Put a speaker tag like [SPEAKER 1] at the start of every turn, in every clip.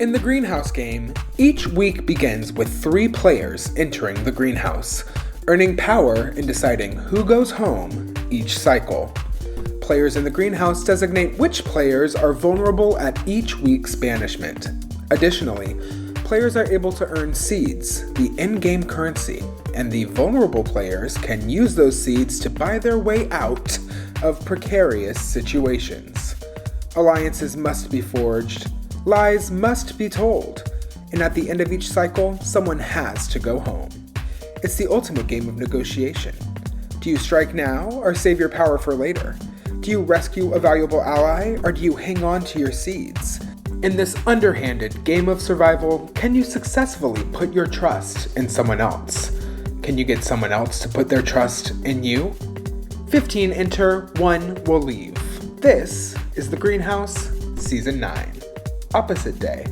[SPEAKER 1] In the greenhouse game, each week begins with 3 players entering the greenhouse, earning power in deciding who goes home each cycle. Players in the greenhouse designate which players are vulnerable at each week's banishment. Additionally, players are able to earn seeds, the in-game currency, and the vulnerable players can use those seeds to buy their way out of precarious situations. Alliances must be forged, lies must be told, and at the end of each cycle, someone has to go home. It's the ultimate game of negotiation. Do you strike now or save your power for later? Do you rescue a valuable ally or do you hang on to your seeds? In this underhanded game of survival, can you successfully put your trust in someone else? Can you get someone else to put their trust in you? 15 enter, 1 will leave. This is The Greenhouse, Season 9. Opposite Day.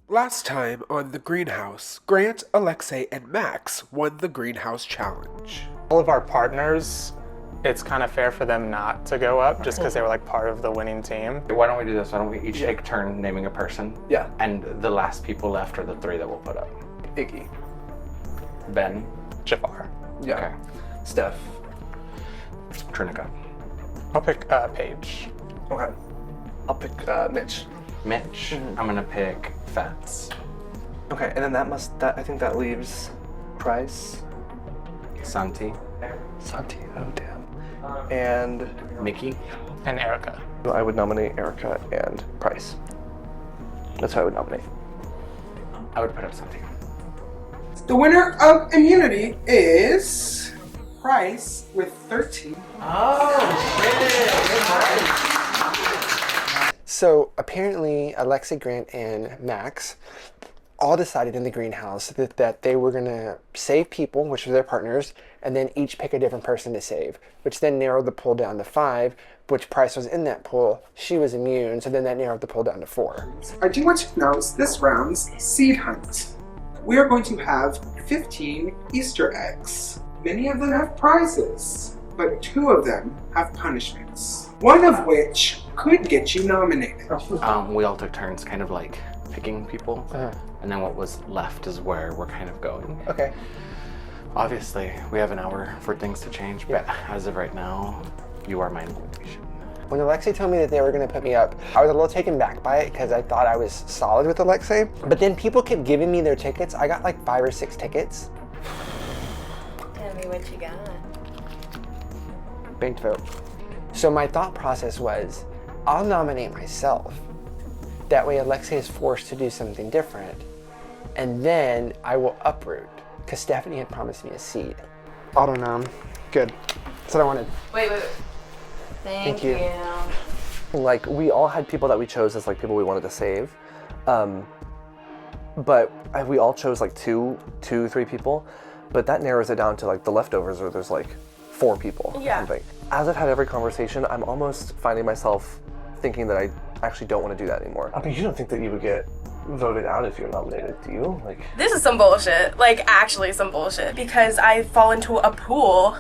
[SPEAKER 1] Last time on The Greenhouse, Grant, Alexei, and Max won the Greenhouse Challenge.
[SPEAKER 2] All of our partners, it's kind of fair for them not to go up just because they were like part of the winning team.
[SPEAKER 3] Why don't we do this? Why don't we each take a turn naming a person?
[SPEAKER 4] Yeah.
[SPEAKER 3] And the last people left are the 3 that we'll put up.
[SPEAKER 4] Iggy.
[SPEAKER 3] Ben.
[SPEAKER 2] Jafar.
[SPEAKER 4] Yeah.
[SPEAKER 3] Okay.
[SPEAKER 4] Steph.
[SPEAKER 3] Trinica.
[SPEAKER 2] I'll pick Paige.
[SPEAKER 4] Okay. I'll pick Mitch.
[SPEAKER 3] Mitch. I'm gonna pick Fats.
[SPEAKER 4] Okay, and then I think that leaves Price.
[SPEAKER 3] Santi.
[SPEAKER 4] Santi, oh damn. And
[SPEAKER 3] Mickey.
[SPEAKER 2] And Erica.
[SPEAKER 4] I would nominate Erica and Price. That's who I would nominate.
[SPEAKER 3] I would put up Santi.
[SPEAKER 1] The winner of immunity is Price with 13.
[SPEAKER 5] So apparently Alexei, Grant, and Max all decided in the greenhouse that they were gonna save people, which were their partners, and then each pick a different person to save, which then narrowed the pool down to 5, which Price was in that pool. She was immune, so then that narrowed the pool down to 4.
[SPEAKER 1] I do want to announce this round's seed hunt. We are going to have 15 Easter eggs. Many of them have prizes, but 2 of them have punishments. One of which could get you nominated.
[SPEAKER 3] We all took turns kind of like picking people, and then what was left is where we're kind of going.
[SPEAKER 5] Okay.
[SPEAKER 3] Obviously, we have an hour for things to change, but as of right now, you are my nomination.
[SPEAKER 5] When Alexei told me that they were going to put me up, I was a little taken back by it because I thought I was solid with Alexei. But then people kept giving me their tickets. I got like 5 or 6 tickets.
[SPEAKER 6] Tell me what you got.
[SPEAKER 5] Banked vote. So my thought process was, I'll nominate myself. That way Alexei is forced to do something different. And then I will uproot. Because Stephanie had promised me a seat. Autonom. Good. That's what I wanted.
[SPEAKER 6] Wait. Thank you.
[SPEAKER 4] Like, we all had people that we chose as like people we wanted to save. But we all chose like 3 people. But that narrows it down to like the leftovers where there's like 4 people or something. As I've had every conversation, I'm almost finding myself thinking that I actually don't want to do that anymore. I mean, you don't think that you would get voted out if you're nominated, do you? Like,
[SPEAKER 7] this is some bullshit. Like, actually some bullshit. Because I fall into a pool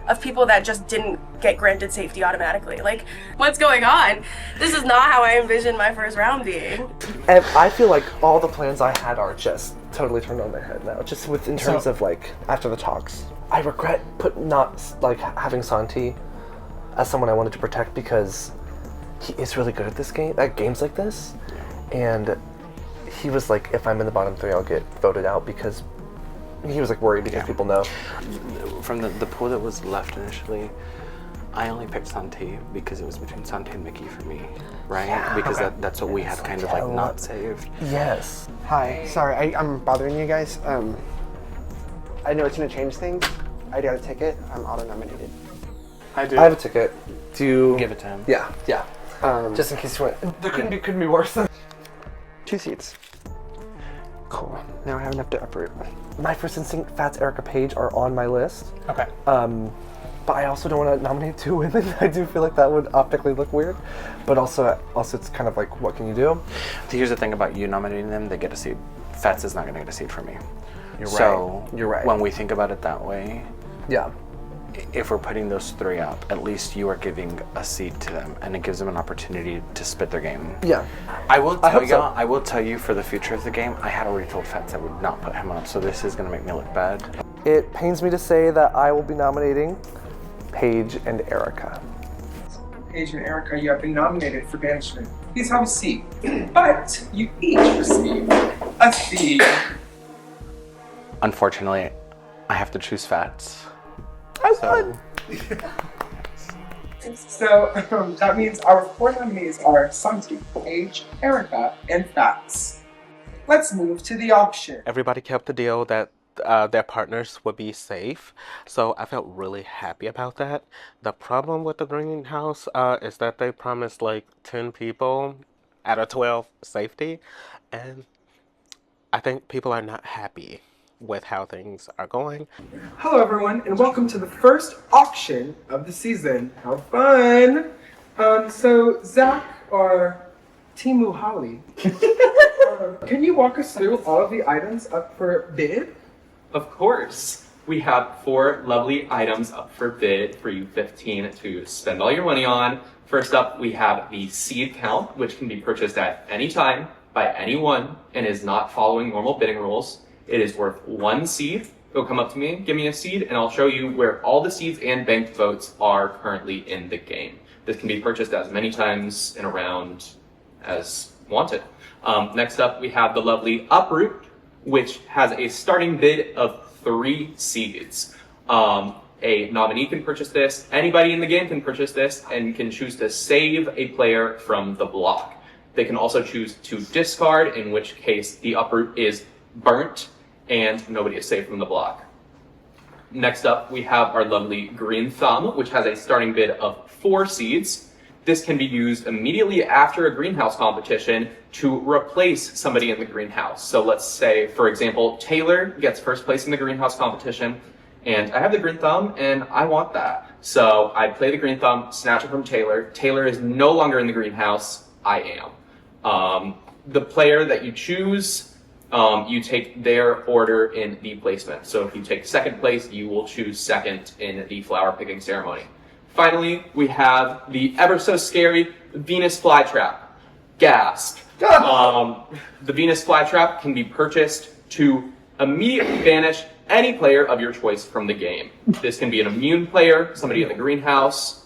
[SPEAKER 7] of people that just didn't get granted safety automatically. Like, what's going on? This is not how I envisioned my first round being.
[SPEAKER 4] and I feel like all the plans I had are just totally turned on their head now. Just in terms of like, after the talks. I regret not like having Santi as someone I wanted to protect because he is really good at games like this. And he was like, if I'm in the bottom 3, I'll get voted out because he was like worried because people know.
[SPEAKER 3] From the pool that was left initially, I only picked Santi because it was between Santi and Mickey for me, right?
[SPEAKER 5] Yeah.
[SPEAKER 3] Because that's what we had kind of like not saved.
[SPEAKER 4] Yes.
[SPEAKER 5] Hi. Sorry, I'm bothering you guys. I know it's going to change things. I got a ticket. I'm auto-nominated.
[SPEAKER 2] I do.
[SPEAKER 4] I have a ticket. Do you
[SPEAKER 3] Give it to him.
[SPEAKER 4] Yeah.
[SPEAKER 5] Just in case you want.
[SPEAKER 4] There couldn't be worse.
[SPEAKER 5] 2 seats. Cool. Now I have enough to uproot.
[SPEAKER 4] My first instinct, Fats, Erica, Paige are on my list.
[SPEAKER 2] Okay.
[SPEAKER 4] But I also don't want to nominate 2 women. I do feel like that would optically look weird. But also it's kind of like, what can you do?
[SPEAKER 3] Here's the thing about you nominating them, they get a seat. Fats is not going to get a seat for me.
[SPEAKER 4] You're
[SPEAKER 3] So
[SPEAKER 4] right. You're right.
[SPEAKER 3] when we think about it that way,
[SPEAKER 4] Yeah.
[SPEAKER 3] if we're putting those 3 up, at least you are giving a seed to them, and it gives them an opportunity to spit their game.
[SPEAKER 4] Yeah.
[SPEAKER 3] I will tell
[SPEAKER 4] hope
[SPEAKER 3] you.
[SPEAKER 4] so.
[SPEAKER 3] I will tell you for the future of the game. I had already told Fats I would not put him up, so this is going to make me look bad.
[SPEAKER 4] It pains me to say that I will be nominating Paige and Erica.
[SPEAKER 1] Paige and Erica, you have been nominated for banishment. Please have a seat. But you each receive a seed.
[SPEAKER 3] Unfortunately, I have to choose Fats.
[SPEAKER 4] I won!
[SPEAKER 1] So that means our 4 nominees are Santi, Paige, Erica, and Fats. Let's move to the auction.
[SPEAKER 8] Everybody kept the deal that their partners would be safe, so I felt really happy about that. The problem with the greenhouse is that they promised like 10 people out of 12 safety, and I think people are not happy with how things are going.
[SPEAKER 1] Hello everyone, and welcome to the first auction of the season. How fun! So Zach, or Timu Holly, can you walk us through all of the items up for bid?
[SPEAKER 9] Of course. We have 4 lovely items up for bid for you 15 to spend all your money on. First up, we have the seed count, which can be purchased at any time by anyone and is not following normal bidding rules. It is worth 1 seed. You'll come up to me, give me a seed, and I'll show you where all the seeds and banked votes are currently in the game. This can be purchased as many times in a round as wanted. Next up, we have the lovely Uproot, which has a starting bid of 3 seeds. A nominee can purchase this, anybody in the game can purchase this, and can choose to save a player from the block. They can also choose to discard, in which case the Uproot is burnt and nobody is saved from the block. Next up, we have our lovely Green Thumb, which has a starting bid of 4 seeds. This can be used immediately after a greenhouse competition to replace somebody in the greenhouse. So let's say, for example, Taylor gets first place in the greenhouse competition, and I have the Green Thumb, and I want that. So I play the Green Thumb, snatch it from Taylor. Taylor is no longer in the greenhouse. I am. The player that you choose, you take their order in the placement. So if you take 2nd place, you will choose 2nd in the flower picking ceremony. Finally, we have the ever so scary Venus flytrap. Gasp. The Venus flytrap can be purchased to immediately banish any player of your choice from the game. This can be an immune player, somebody in the greenhouse,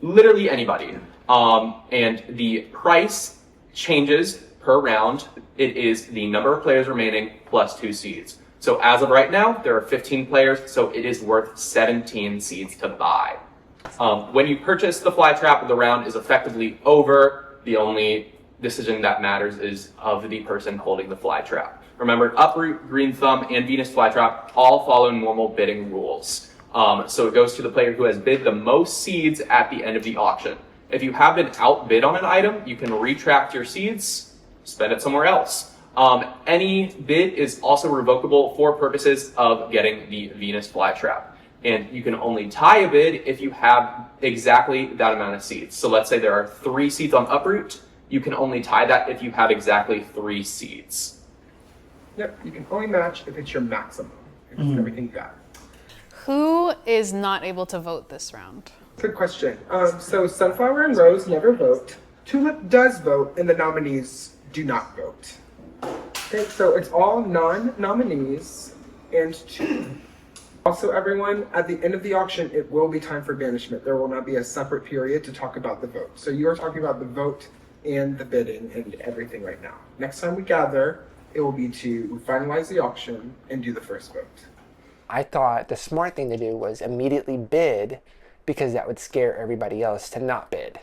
[SPEAKER 9] literally anybody. And the price changes per round. It is the number of players remaining plus 2 seeds. So as of right now, there are 15 players, so it is worth 17 seeds to buy. When you purchase the flytrap, the round is effectively over. The only decision that matters is of the person holding the flytrap. Remember, Uproot, Green Thumb, and Venus flytrap all follow normal bidding rules. So it goes to the player who has bid the most seeds at the end of the auction. If you have been outbid on an item, you can retract your seeds, spend it somewhere else. Any bid is also revocable for purposes of getting the Venus flytrap. And you can only tie a bid if you have exactly that amount of seeds. So let's say there are 3 seeds on Uproot. You can only tie that if you have exactly 3 seeds.
[SPEAKER 1] Yep, you can only match if it's your maximum. If it's everything you got.
[SPEAKER 10] Who is not able to vote this round?
[SPEAKER 1] Good question. So Sunflower and Rose never vote. Tulip does vote, and the nominees do not vote. Okay, so it's all non-nominees and 2. Also, everyone, at the end of the auction, it will be time for banishment. There will not be a separate period to talk about the vote. So you are talking about the vote and the bidding and everything right now. Next time we gather, it will be to finalize the auction and do the first vote.
[SPEAKER 5] I thought the smart thing to do was immediately bid, because that would scare everybody else to not bid.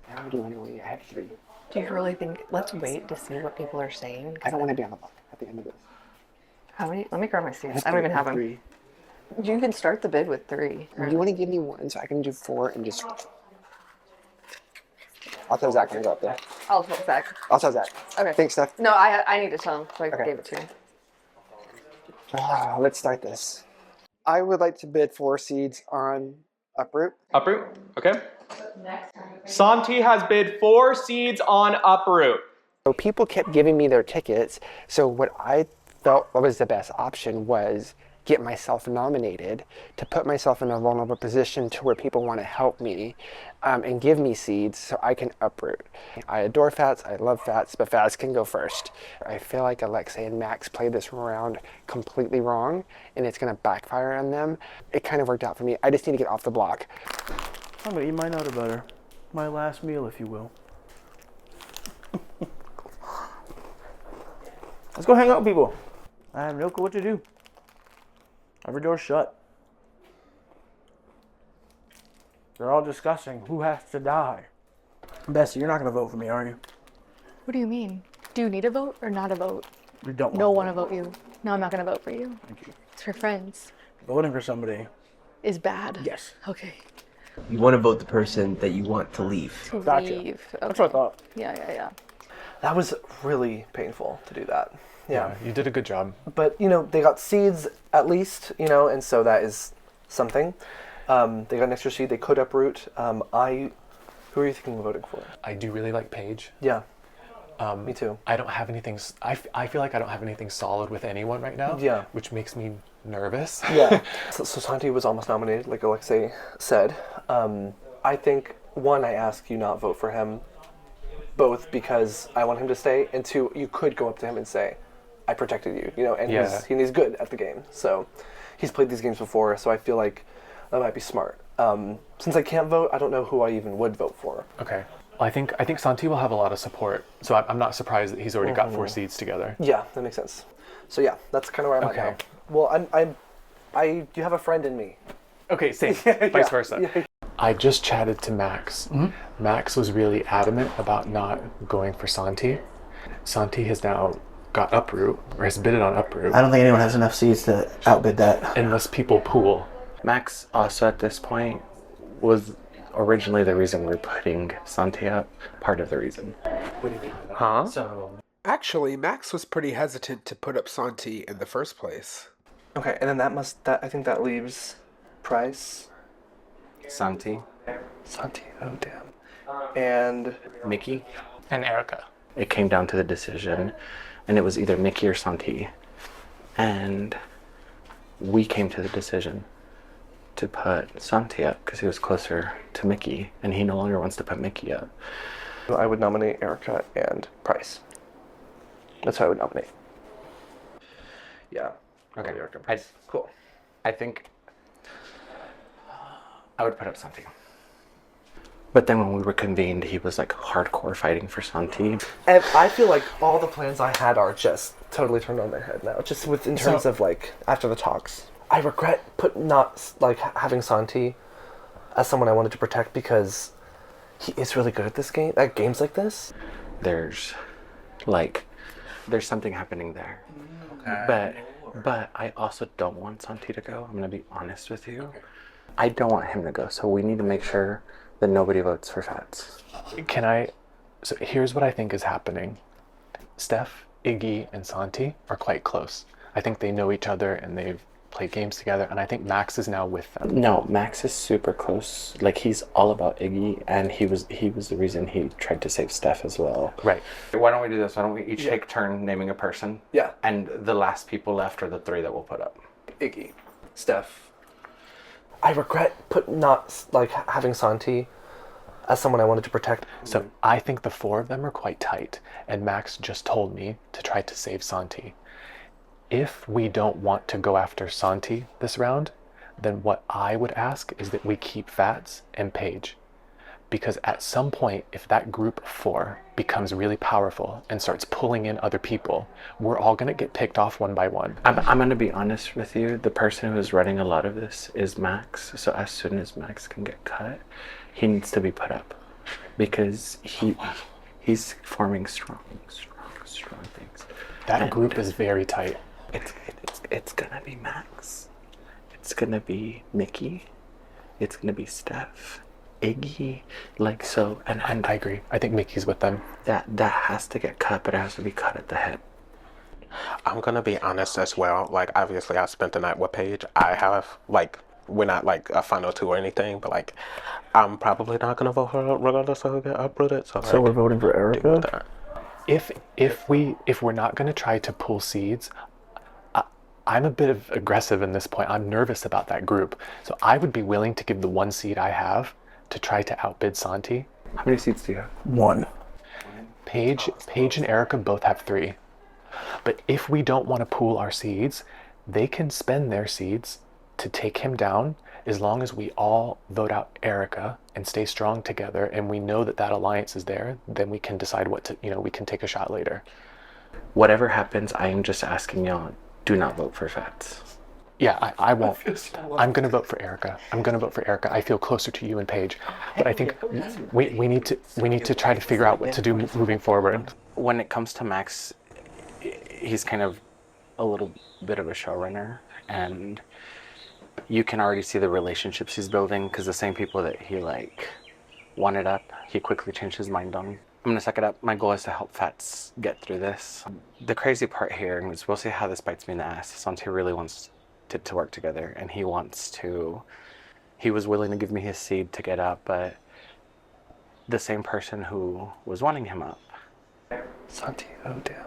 [SPEAKER 5] How do I know you have 3?
[SPEAKER 11] Do you really think, let's wait to see what people are saying?
[SPEAKER 5] I don't want to be on the block at the end of this.
[SPEAKER 11] How many? Let me grab my seats. I don't even have them.
[SPEAKER 5] 3.
[SPEAKER 11] You can start the bid with 3.
[SPEAKER 5] Do you want to give me 1 so I can do 4 and just... I'll tell Zach when I go up there.
[SPEAKER 11] I'll tell Zach.
[SPEAKER 5] I'll tell Zach.
[SPEAKER 11] Okay.
[SPEAKER 5] Thanks, Steph.
[SPEAKER 11] No, I need to tell him, so I
[SPEAKER 5] Okay.
[SPEAKER 11] gave it to him.
[SPEAKER 5] Let's start this. I would like to bid 4 seeds on Uproot.
[SPEAKER 9] Uproot, okay. Santi has bid 4 seeds on Uproot.
[SPEAKER 5] So people kept giving me their tickets, so what I felt was the best option was get myself nominated, to put myself in a vulnerable position to where people want to help me and give me seeds so I can uproot. I adore Fats, I love Fats, but Fats can go first. I feel like Alexei and Max played this round completely wrong, and it's going to backfire on them. It kind of worked out for me. I just need to get off the block.
[SPEAKER 12] I'm gonna eat my nutter butter. My last meal, if you will. Let's go hang out with people. I have no clue what to do. Every door's shut. They're all discussing who has to die. Bessie, you're not gonna vote for me, are you?
[SPEAKER 13] What do you mean? Do you need a vote or not a vote?
[SPEAKER 12] You don't
[SPEAKER 13] No want to vote you. No, I'm not gonna vote for you.
[SPEAKER 12] Thank you.
[SPEAKER 13] It's for friends.
[SPEAKER 12] Voting for somebody.
[SPEAKER 13] Is bad.
[SPEAKER 12] Yes.
[SPEAKER 13] Okay.
[SPEAKER 14] You want to vote the person that you want to leave.
[SPEAKER 13] To
[SPEAKER 12] Gotcha.
[SPEAKER 13] leave. Okay.
[SPEAKER 12] That's what I thought.
[SPEAKER 13] Yeah.
[SPEAKER 4] That was really painful to do that. Yeah.
[SPEAKER 2] You did a good job.
[SPEAKER 4] But, they got seeds at least, and so that is something. They got an extra seed. They could uproot. Who are you thinking of voting for?
[SPEAKER 15] I do really like Paige.
[SPEAKER 4] Yeah. Me too.
[SPEAKER 15] I don't have anything. I feel like I don't have anything solid with anyone right now.
[SPEAKER 4] Yeah.
[SPEAKER 15] Which makes me nervous.
[SPEAKER 4] Yeah. So Santi was almost nominated, like Alexei said. I think, one, I ask you not vote for him, both because I want him to stay, and two, you could go up to him and say, I protected you, and he's good at the game. So he's played these games before, so I feel like that might be smart. Since I can't vote, I don't know who I even would vote for.
[SPEAKER 15] Okay. Well, I think Santi will have a lot of support, so I'm not surprised that he's already got 4 seeds together.
[SPEAKER 4] Yeah, that makes sense. So yeah, that's kind of where I'm at now. Well, you have a friend in me.
[SPEAKER 15] Okay, same. Vice versa. Yeah. I just chatted to Max. Mm-hmm. Max was really adamant about not going for Santi. Santi has now got uproot, or has bidded on uproot.
[SPEAKER 12] I don't think anyone has enough seeds to outbid that.
[SPEAKER 15] Unless people pool.
[SPEAKER 3] Max also at this point was originally the reason we're putting Santi up. Part of the reason.
[SPEAKER 15] What do you mean?
[SPEAKER 8] Huh?
[SPEAKER 15] So
[SPEAKER 1] Actually, Max was pretty hesitant to put up Santi in the first place.
[SPEAKER 4] Okay, and then I think that leaves Price.
[SPEAKER 3] Santi.
[SPEAKER 4] Oh damn. And
[SPEAKER 3] Mickey.
[SPEAKER 2] And Erica.
[SPEAKER 3] It came down to the decision, and it was either Mickey or Santi. And we came to the decision to put Santi up because he was closer to Mickey, and he no longer wants to put Mickey up.
[SPEAKER 4] I would nominate Erica and Price. That's who I would nominate. Yeah.
[SPEAKER 3] Okay.
[SPEAKER 4] Erica and Price. Cool.
[SPEAKER 3] I think I would put up Santi. But then when we were convened, he was like hardcore fighting for Santi.
[SPEAKER 4] And I feel like all the plans I had are just totally turned on their head now. Just in terms of after the talks. I regret not having Santi as someone I wanted to protect because he is really good at this game, at games like this.
[SPEAKER 3] There's something happening there. Okay. But I also don't want Santi to go. I'm gonna be honest with you. Okay. I don't want him to go, so we need to make sure that nobody votes for Fats.
[SPEAKER 15] So here's what I think is happening. Steph, Iggy, and Santi are quite close. I think they know each other and they've played games together, and I think Max is now with them.
[SPEAKER 3] No, Max is super close. He's all about Iggy, and he was the reason he tried to save Steph as well.
[SPEAKER 15] Right.
[SPEAKER 3] Why don't we do this? Why don't we each take turn naming a person?
[SPEAKER 4] Yeah.
[SPEAKER 3] And the last people left are the 3 that we'll put up.
[SPEAKER 4] Iggy, Steph. I regret not having Santi as someone I wanted to protect.
[SPEAKER 15] So I think the 4 of them are quite tight, and Max just told me to try to save Santi. If we don't want to go after Santi this round, then what I would ask is that we keep Fats and Paige. Because at some point, if that group of 4 becomes really powerful and starts pulling in other people, we're all gonna get picked off one by one.
[SPEAKER 3] I'm gonna be honest with you. The person who's running a lot of this is Max. So as soon as Max can get cut, he needs to be put up. Because he's forming strong things.
[SPEAKER 15] That group is very tight.
[SPEAKER 3] It's gonna be Max. It's gonna be Mickey. It's gonna be Steph. Iggy, and
[SPEAKER 15] I agree. I think Mickey's with them.
[SPEAKER 3] That has to get cut, but it has to be cut at the head.
[SPEAKER 8] I'm gonna be honest as well. Obviously, I spent the night with Paige. I have we're not a final 2 or anything, but I'm probably not gonna vote for her regardless of who get uprooted.
[SPEAKER 12] So we're voting for Erica.
[SPEAKER 15] If we're not gonna try to pull seeds, I'm a bit of aggressive in this point. I'm nervous about that group. So I would be willing to give the 1 seed I have to try to outbid Santi.
[SPEAKER 3] How many seeds do you have?
[SPEAKER 12] 1.
[SPEAKER 15] Paige and Erica both have 3. But if we don't want to pool our seeds, they can spend their seeds to take him down as long as we all vote out Erica and stay strong together and we know that that alliance is there, then we can decide what to, we can take a shot later.
[SPEAKER 3] Whatever happens, I am just asking y'all, do not vote for Fats.
[SPEAKER 15] Yeah, I won't. I'm going to vote for Erica. I feel closer to you and Paige. But I think we need to try to figure out what to do moving forward.
[SPEAKER 3] When it comes to Max, he's kind of a little bit of a showrunner, and you can already see the relationships he's building because the same people that he wanted up, he quickly changed his mind on. I'm gonna suck it up. My goal is to help Fats get through this. The crazy part here is we'll see how this bites me in the ass. Santi really wants to work together, and he was willing to give me his seed to get up, but the same person who was wanting him up,
[SPEAKER 4] Santi, oh damn.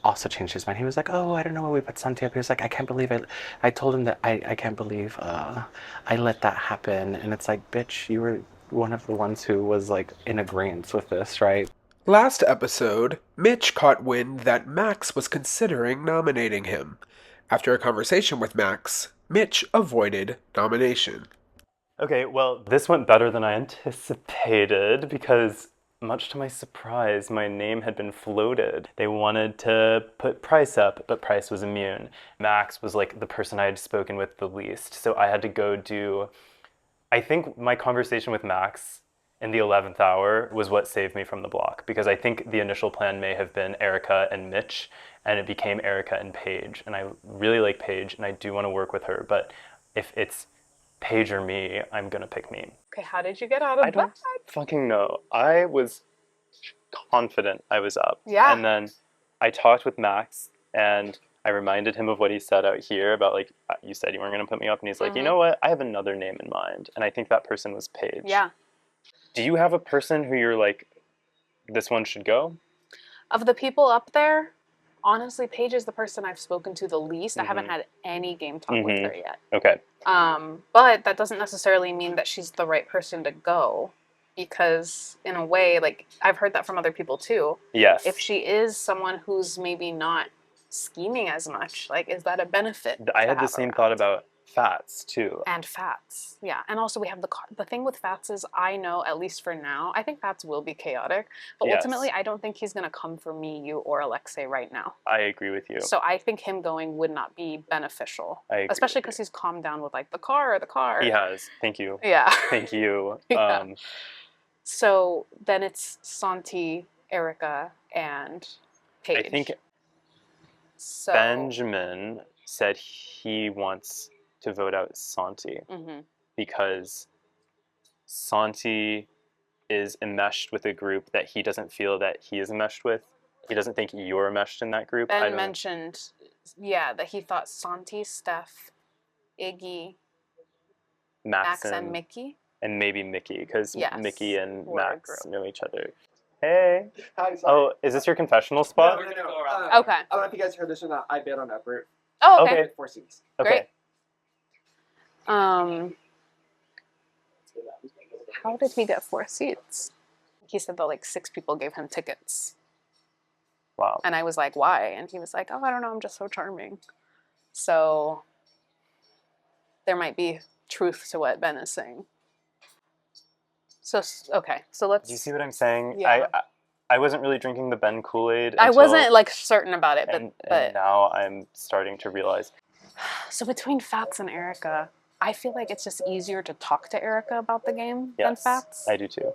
[SPEAKER 3] also changed his mind. He was like, oh, I don't know why we put Santi up. He was like, I can't believe it. I told him that I can't believe I let that happen. And it's like, bitch, you were one of the ones who was in agreement with this, right?
[SPEAKER 1] Last episode, Mitch caught wind that Max was considering nominating him. After a conversation with Max, Mitch avoided nomination.
[SPEAKER 16] Okay, well, this went better than I anticipated because, much to my surprise, my name had been floated. They wanted to put Price up, but Price was immune. Max was the person I had spoken with the least, so I had to go do... I think my conversation with Max in the 11th hour was what saved me from the block, because I think the initial plan may have been Erica and Mitch, and it became Erica and Paige. And I really like Paige, and I do want to work with her, but if it's Paige or me, I'm gonna pick me.
[SPEAKER 11] Okay, how did you get out of
[SPEAKER 16] I don't fucking know. I was confident I was up.
[SPEAKER 11] Yeah.
[SPEAKER 16] And then I talked with Max, and I reminded him of what he said out here about you said you weren't gonna put me up, and he's like, you know what? I have another name in mind, and I think that person was Paige.
[SPEAKER 11] Yeah.
[SPEAKER 16] Do you have a person who you're this one should go?
[SPEAKER 10] Of the people up there, honestly, Paige is the person I've spoken to the least. I haven't had any game talk with her yet.
[SPEAKER 16] Okay.
[SPEAKER 10] But that doesn't necessarily mean that she's the right person to go, because in a way, I've heard that from other people too.
[SPEAKER 16] Yes.
[SPEAKER 10] If she is someone who's maybe not scheming as much, is that a benefit?
[SPEAKER 16] I had the same thought about Fats too.
[SPEAKER 10] And Fats, yeah. And also we have the thing with Fats is, I know, at least for now, I think Fats will be chaotic, but ultimately I don't think he's going to come for me, you, or Alexei right now.
[SPEAKER 16] I agree with you.
[SPEAKER 10] So I think him going would not be beneficial.
[SPEAKER 16] I agree,
[SPEAKER 10] especially because he's calmed down with the car.
[SPEAKER 16] He has. Thank you.
[SPEAKER 10] Yeah.
[SPEAKER 16] Thank you.
[SPEAKER 10] Yeah. So then it's Santi, Erica, and Paige.
[SPEAKER 16] I think
[SPEAKER 10] so,
[SPEAKER 16] Benjamin said he wants to vote out Santi because Santi is enmeshed with a group that he doesn't feel that he is enmeshed with. He doesn't think you're enmeshed in that group.
[SPEAKER 10] Ben mentioned, that he thought Santi, Steph, Iggy, Max and Mickey.
[SPEAKER 16] And maybe Mickey, because Mickey and Max know each other.
[SPEAKER 17] Hey.
[SPEAKER 16] Hi, sorry. Oh, is this your confessional spot?
[SPEAKER 17] No.
[SPEAKER 10] Okay.
[SPEAKER 17] I don't know if you guys heard this or not. I bid on effort.
[SPEAKER 10] Oh, okay.
[SPEAKER 17] 4 seats.
[SPEAKER 16] Okay.
[SPEAKER 10] Great. How did he get 4 seats? He said that 6 people gave him tickets.
[SPEAKER 16] Wow.
[SPEAKER 10] And I was like, why? And he was like, oh, I don't know, I'm just so charming. So there might be truth to what Ben is saying. So, okay, so let's...
[SPEAKER 16] Do you see what I'm saying?
[SPEAKER 10] Yeah.
[SPEAKER 16] I wasn't really drinking the Ben Kool-Aid
[SPEAKER 10] I wasn't certain about it,
[SPEAKER 16] and
[SPEAKER 10] but
[SPEAKER 16] now I'm starting to realize.
[SPEAKER 10] So between Fats and Erica, I feel like it's just easier to talk to Erica about the game than Fats.
[SPEAKER 16] I do too.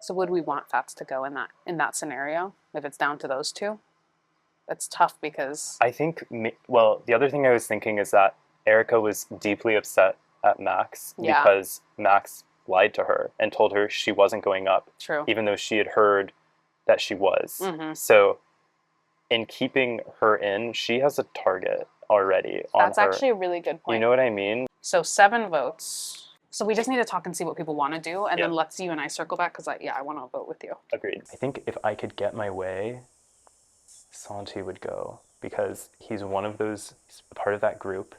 [SPEAKER 10] So would we want Fats to go in that scenario if it's down to those two? That's tough because
[SPEAKER 16] I think the other thing I was thinking is that Erica was deeply upset at Max because Max lied to her and told her she wasn't going up.
[SPEAKER 10] True.
[SPEAKER 16] Even though she had heard that she was.
[SPEAKER 10] Mm-hmm.
[SPEAKER 16] So in keeping her in, she has a target already on her.
[SPEAKER 10] That's actually a really good point.
[SPEAKER 16] You know what I mean?
[SPEAKER 10] So 7 votes. So we just need to talk and see what people want to do, and then let's you and I circle back, because I want to vote with you.
[SPEAKER 16] Agreed. I think if I could get my way, Santi would go because he's one of those, he's a part of that group.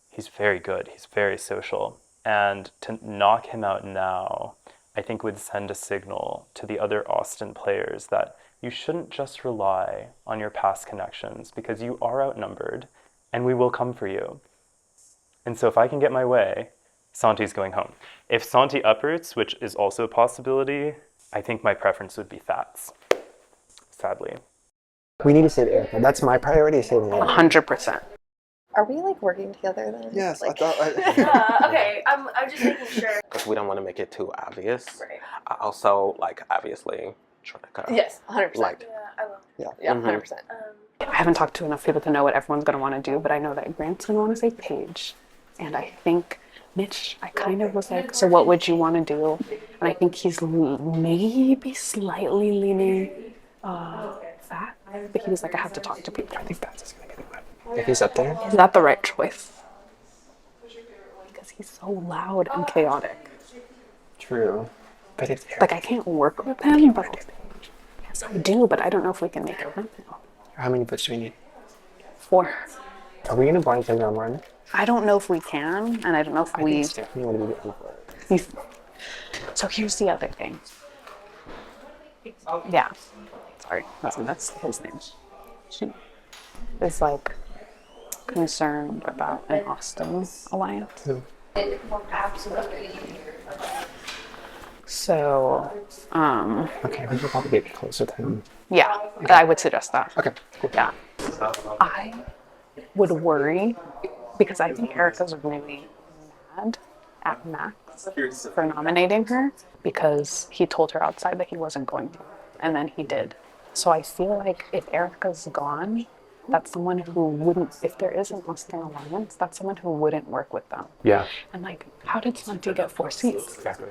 [SPEAKER 16] He's very good, he's very social. And to knock him out now, I think would send a signal to the other Austin players that you shouldn't just rely on your past connections because you are outnumbered and we will come for you. And so if I can get my way, Santi's going home. If Santi uproots, which is also a possibility, I think my preference would be Fats, sadly.
[SPEAKER 5] We need to save Erica. That's my priority, is saving Erica.
[SPEAKER 10] 100%.
[SPEAKER 11] Are we like working together then?
[SPEAKER 5] Yes,
[SPEAKER 11] like,
[SPEAKER 5] I thought.
[SPEAKER 7] Okay, I'm just making sure.
[SPEAKER 8] Because we don't want to make it too obvious.
[SPEAKER 7] Right.
[SPEAKER 8] I also, like, obviously, try to kind of,
[SPEAKER 11] Yes, 100%.
[SPEAKER 8] like,
[SPEAKER 7] I will.
[SPEAKER 11] Yeah,
[SPEAKER 8] Mhm.
[SPEAKER 11] 100%.
[SPEAKER 10] I haven't talked to enough people to know what everyone's going to want to do, but I know that Grant's going to want to say Paige. And I think Mitch, I kind of was like, so what would you want to do? And I think he's maybe slightly leaning Fat. But he was like, I have to talk to people. I think Fats is going to get it.
[SPEAKER 5] If he's up there.
[SPEAKER 10] Is that the right choice? Because he's so loud and chaotic.
[SPEAKER 5] True. But it's
[SPEAKER 10] Like, I can't work with him, but yes, I do, but I don't know if we can make it happen.
[SPEAKER 5] How many votes do we need?
[SPEAKER 10] 4.
[SPEAKER 5] Are we going to blind take on one?
[SPEAKER 10] I don't know if we can, and I don't know if
[SPEAKER 5] I
[SPEAKER 10] we...
[SPEAKER 5] think Stephanie would be good for it.
[SPEAKER 10] So here's the other thing. Yeah. Sorry, that's his name. She is like concerned about an Austin alliance. So,
[SPEAKER 5] Okay, we should probably get closer to him.
[SPEAKER 10] yeah, I would suggest that.
[SPEAKER 5] Okay, cool.
[SPEAKER 10] Yeah. I would worry because I think Erica's really mad at Max for nominating her because he told her outside that he wasn't going to, and then he did. So I feel like if Erica's gone, that's someone who wouldn't, if there is an Austin alliance, that's someone who wouldn't work with them.
[SPEAKER 15] Yeah.
[SPEAKER 10] And like, how did Santi get 4 seats?
[SPEAKER 15] Exactly.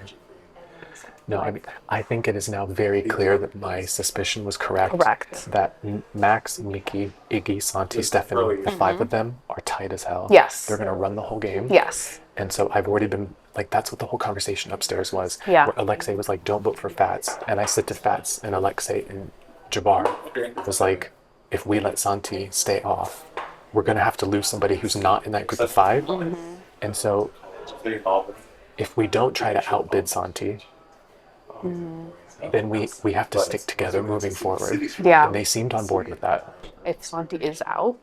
[SPEAKER 15] No, I mean, I think it is now very clear that my suspicion was correct.
[SPEAKER 10] Correct.
[SPEAKER 15] That Max, Mickey, Iggy, Santi, Stephanie, the 5 of them are tight as hell.
[SPEAKER 10] Yes.
[SPEAKER 15] They're going to run the whole game.
[SPEAKER 10] Yes.
[SPEAKER 15] And so I've already been, like, that's what the whole conversation upstairs was.
[SPEAKER 10] Yeah.
[SPEAKER 15] Where Alexei was like, don't vote for Fats. And I said to Fats and Alexei and Jabbar was like, if we let Santi stay off, we're going to have to lose somebody who's not in that group of 5.
[SPEAKER 10] Mm-hmm.
[SPEAKER 15] And so if we don't try to outbid Santi, then we have to stick together moving forward.
[SPEAKER 10] Yeah.
[SPEAKER 15] And they seemed on board with that.
[SPEAKER 10] If Santi is out,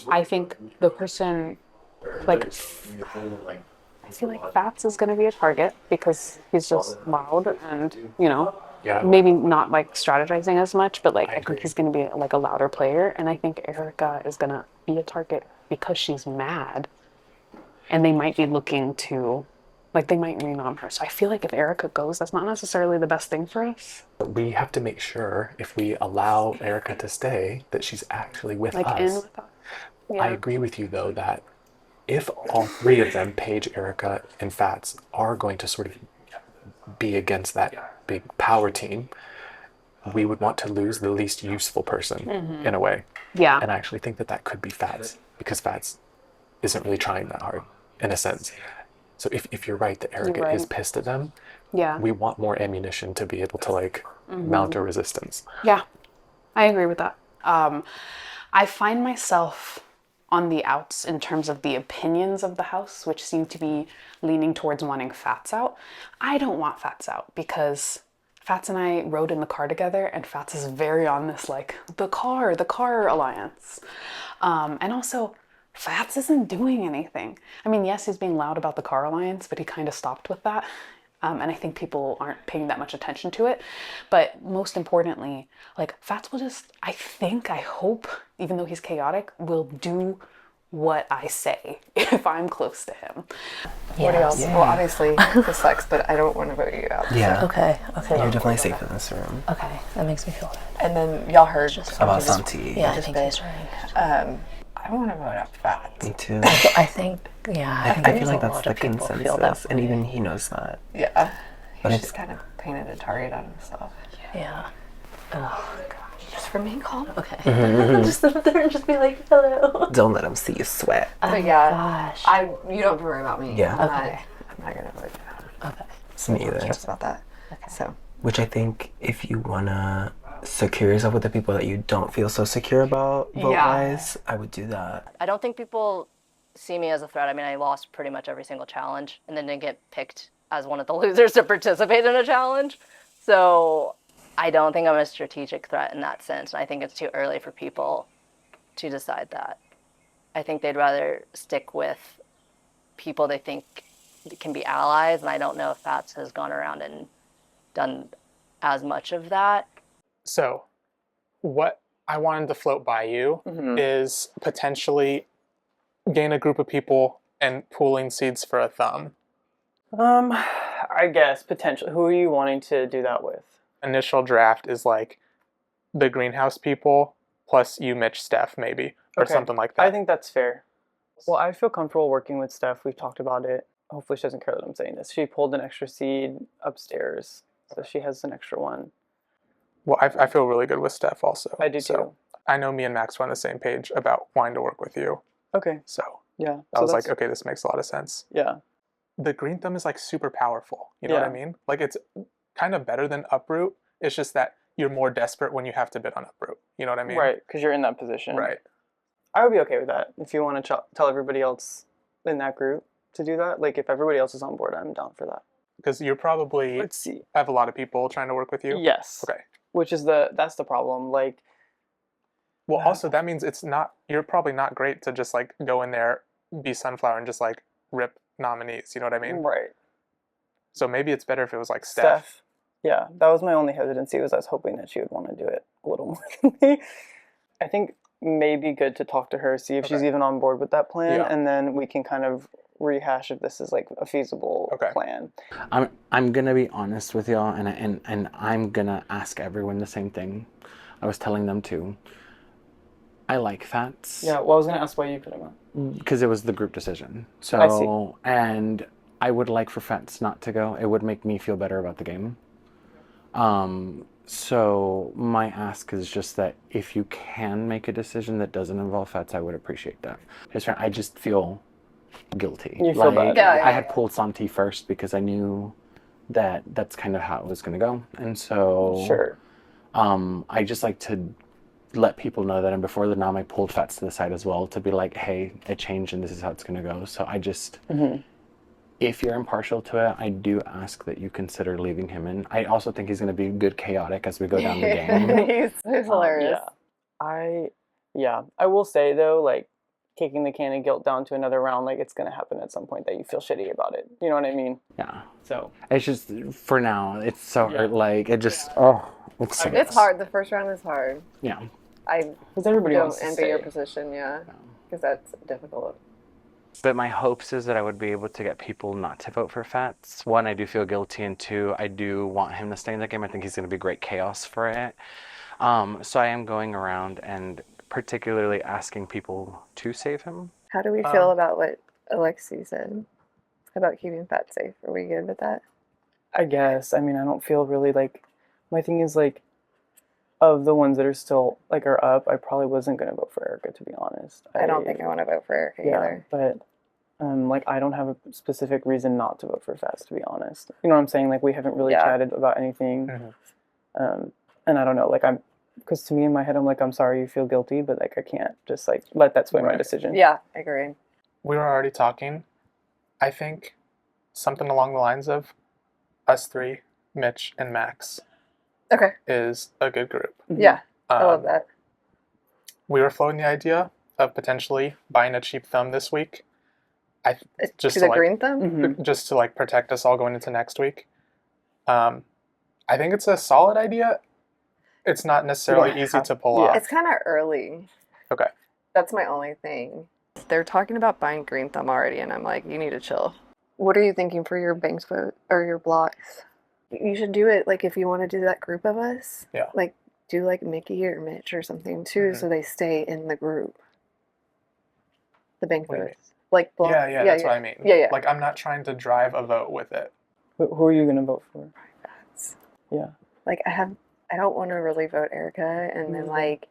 [SPEAKER 10] I think the person, like, I feel like Fats is going to be a target because he's just loud and, you know,
[SPEAKER 15] Yeah.
[SPEAKER 10] maybe not like strategizing as much, but like I think he's going to be like a louder player. And I think Erica is going to be a target because she's mad and they might be looking to, like, they might lean on her. So I feel like if Erica goes, that's not necessarily the best thing for us.
[SPEAKER 15] We have to make sure if we allow Erica to stay that she's actually with
[SPEAKER 10] Like
[SPEAKER 15] us.
[SPEAKER 10] in with us. Yeah.
[SPEAKER 15] I agree with you though that if all 3 of them, Paige, Erica, and Fats, are going to sort of be against that big power team, we would want to lose the least useful person in a way.
[SPEAKER 10] Yeah.
[SPEAKER 15] And I actually think that that could be Fats because Fats isn't really trying that hard in a sense. So if you're right that Erica is pissed at them,
[SPEAKER 10] Yeah.
[SPEAKER 15] we want more ammunition to be able to like mount a resistance.
[SPEAKER 10] Yeah, I agree with that. I find myself on the outs in terms of the opinions of the house, which seem to be leaning towards wanting Fats out. I don't want Fats out because Fats and I rode in the car together and Fats is very on this like the car alliance. And also Fats isn't doing anything. I mean, yes, he's being loud about the car alliance, but he kind of stopped with that. And I think people aren't paying that much attention to it. But most importantly, like Fats will just, I hope, even though he's chaotic, will do what I say if I'm close to him.
[SPEAKER 11] What else? Well, obviously, this sucks, but I don't want to vote you out.
[SPEAKER 14] Yeah.
[SPEAKER 11] Okay.
[SPEAKER 14] You're definitely safe in this room.
[SPEAKER 11] Okay, that makes me feel good. And then y'all heard
[SPEAKER 14] About Santi.
[SPEAKER 11] Yeah, I think he's right. I want to vote up Fats.
[SPEAKER 14] Me too.
[SPEAKER 11] I think, yeah.
[SPEAKER 14] I feel like that's the consensus, and even he knows that.
[SPEAKER 11] Yeah.
[SPEAKER 14] But
[SPEAKER 11] He's
[SPEAKER 14] it's
[SPEAKER 11] just kind of painted a target on himself. Yeah. Oh, gosh. Just remain calm. Okay. Just sit there and just be like, hello.
[SPEAKER 14] Don't let him see you sweat.
[SPEAKER 11] But yeah, you don't worry about me.
[SPEAKER 14] Yeah.
[SPEAKER 11] I'm not gonna vote you out. Okay.
[SPEAKER 14] Me either.
[SPEAKER 11] Stress about that. Okay. So.
[SPEAKER 14] Which I think if you wanna secure yourself with the people that you don't feel so secure about vote-wise, I would do that.
[SPEAKER 11] I don't think people see me as a threat. I mean, I lost pretty much every single challenge and then didn't get picked as one of the losers to participate in a challenge. So I don't think I'm a strategic threat in that sense. And I think it's too early for people to decide that. I think they'd rather stick with people they think can be allies. And I don't know if Fats has gone around and done as much of that.
[SPEAKER 2] So, what I wanted to float by you is potentially gain a group of people and pooling seeds for a thumb.
[SPEAKER 18] I guess potentially. Who are you wanting to do that with?
[SPEAKER 2] Initial draft is like the greenhouse people plus you, Mitch, Steph, maybe, or something like that.
[SPEAKER 18] I think that's fair. Well, I feel comfortable working with Steph. We've talked about it. Hopefully she doesn't care that I'm saying this. She pulled an extra seed upstairs, so she has an extra one.
[SPEAKER 2] Well, I feel really good with Steph also.
[SPEAKER 18] I do too.
[SPEAKER 2] I know me and Max were on the same page about wanting to work with you.
[SPEAKER 18] Okay.
[SPEAKER 2] So
[SPEAKER 18] yeah,
[SPEAKER 2] I was like, okay, this makes a lot of sense.
[SPEAKER 18] Yeah.
[SPEAKER 2] The green thumb is like super powerful. You know what I mean? Like it's kind of better than uproot. It's just that you're more desperate when you have to bid on uproot. You know what I mean?
[SPEAKER 18] Right, because you're in that position.
[SPEAKER 2] Right.
[SPEAKER 18] I would be okay with that. If you want to tell everybody else in that group to do that, like if everybody else is on board, I'm down for that.
[SPEAKER 2] Because you're probably have a lot of people trying to work with you.
[SPEAKER 18] Yes.
[SPEAKER 2] Okay.
[SPEAKER 18] Which is that's the problem. Like,
[SPEAKER 2] well, also that means you're probably not great to just like go in there, be Sunflower, and just like rip nominees. You know what I mean?
[SPEAKER 18] Right.
[SPEAKER 2] So maybe it's better if it was like Steph.
[SPEAKER 18] Yeah, that was my only hesitancy. Was I was hoping that she would want to do it a little more than me. I think maybe good to talk to her, see if she's even on board with that plan, and then we can kind of rehash if this is like a feasible plan.
[SPEAKER 3] I'm gonna be honest with y'all, and I'm gonna ask everyone the same thing. I was telling them too. I like Fats.
[SPEAKER 18] Yeah, well, I was gonna ask why you put him on.
[SPEAKER 3] Because it was the group decision. So
[SPEAKER 18] I see.
[SPEAKER 3] And I would like for Fats not to go. It would make me feel better about the game. So my ask is just that if you can make a decision that doesn't involve Fats, I would appreciate that. I just feel guilty.
[SPEAKER 18] You feel bad.
[SPEAKER 3] I had pulled Santi first because I knew that that's kind of how it was going to go. And so
[SPEAKER 18] Sure.
[SPEAKER 3] I just like to let people know that, and before the nom I pulled Fats to the side as well to be like, hey, it changed and this is how it's going to go. So I just... If you're impartial to it, I do ask that you consider leaving him in. I also think he's going to be good chaotic as we go down the game.
[SPEAKER 11] He's hilarious.
[SPEAKER 18] I will say though, like kicking the can of guilt down to another round, like it's going to happen at some point that you feel shitty about it. You know what I mean?
[SPEAKER 3] Yeah.
[SPEAKER 18] So
[SPEAKER 3] it's just for now. It's so hard. Like it just
[SPEAKER 10] It's hard. The first round is hard.
[SPEAKER 3] Yeah.
[SPEAKER 18] Because everybody
[SPEAKER 10] don't
[SPEAKER 18] wants to
[SPEAKER 10] envy
[SPEAKER 18] stay.
[SPEAKER 10] your position, because that's difficult.
[SPEAKER 3] But my hopes is that I would be able to get people not to vote for Fats. One, I do feel guilty, and two, I do want him to stay in the game. I think he's going to be great chaos for it. So I am going around and particularly asking people to save him.
[SPEAKER 10] How do we feel about what Alexi said about keeping Fat safe? Are we good with that?
[SPEAKER 18] I guess. I mean, I don't feel really like... My thing is like, of the ones that are still like are up, I probably wasn't going to vote for Erica, to be honest.
[SPEAKER 10] I don't think I want to vote for Erica either.
[SPEAKER 18] But like I don't have a specific reason not to vote for Fats, to be honest. You know what I'm saying? Like we haven't really chatted about anything. And I don't know, like because to me in my head I'm like, I'm sorry you feel guilty, but like I can't just like let that sway my decision.
[SPEAKER 10] Yeah, I agree.
[SPEAKER 2] We were already talking. I think something along the lines of us three, Mitch and Max, is a good group.
[SPEAKER 10] Yeah, I love that.
[SPEAKER 2] We were floating the idea of potentially buying a cheap thumb this week. Just
[SPEAKER 10] to the
[SPEAKER 2] like,
[SPEAKER 10] green thumb?
[SPEAKER 2] just to like protect us all going into next week. I think it's a solid idea. It's not necessarily easy to pull off.
[SPEAKER 10] It's kind of early.
[SPEAKER 2] Okay.
[SPEAKER 10] That's my only thing. They're talking about buying green thumb already, and I'm like, you need to chill. What are you thinking for your banks vote or your blocks? You should do it like if you want to do that group of us.
[SPEAKER 2] Yeah.
[SPEAKER 10] Like do like Mickey or Mitch or something too, so they stay in the group. The bank votes. Like block.
[SPEAKER 2] Yeah, that's what I mean.
[SPEAKER 10] Yeah.
[SPEAKER 2] Like I'm not trying to drive a vote with it.
[SPEAKER 18] Who are you gonna vote for?
[SPEAKER 10] That's,
[SPEAKER 18] yeah.
[SPEAKER 10] Like I don't want to really vote Erica, and then like,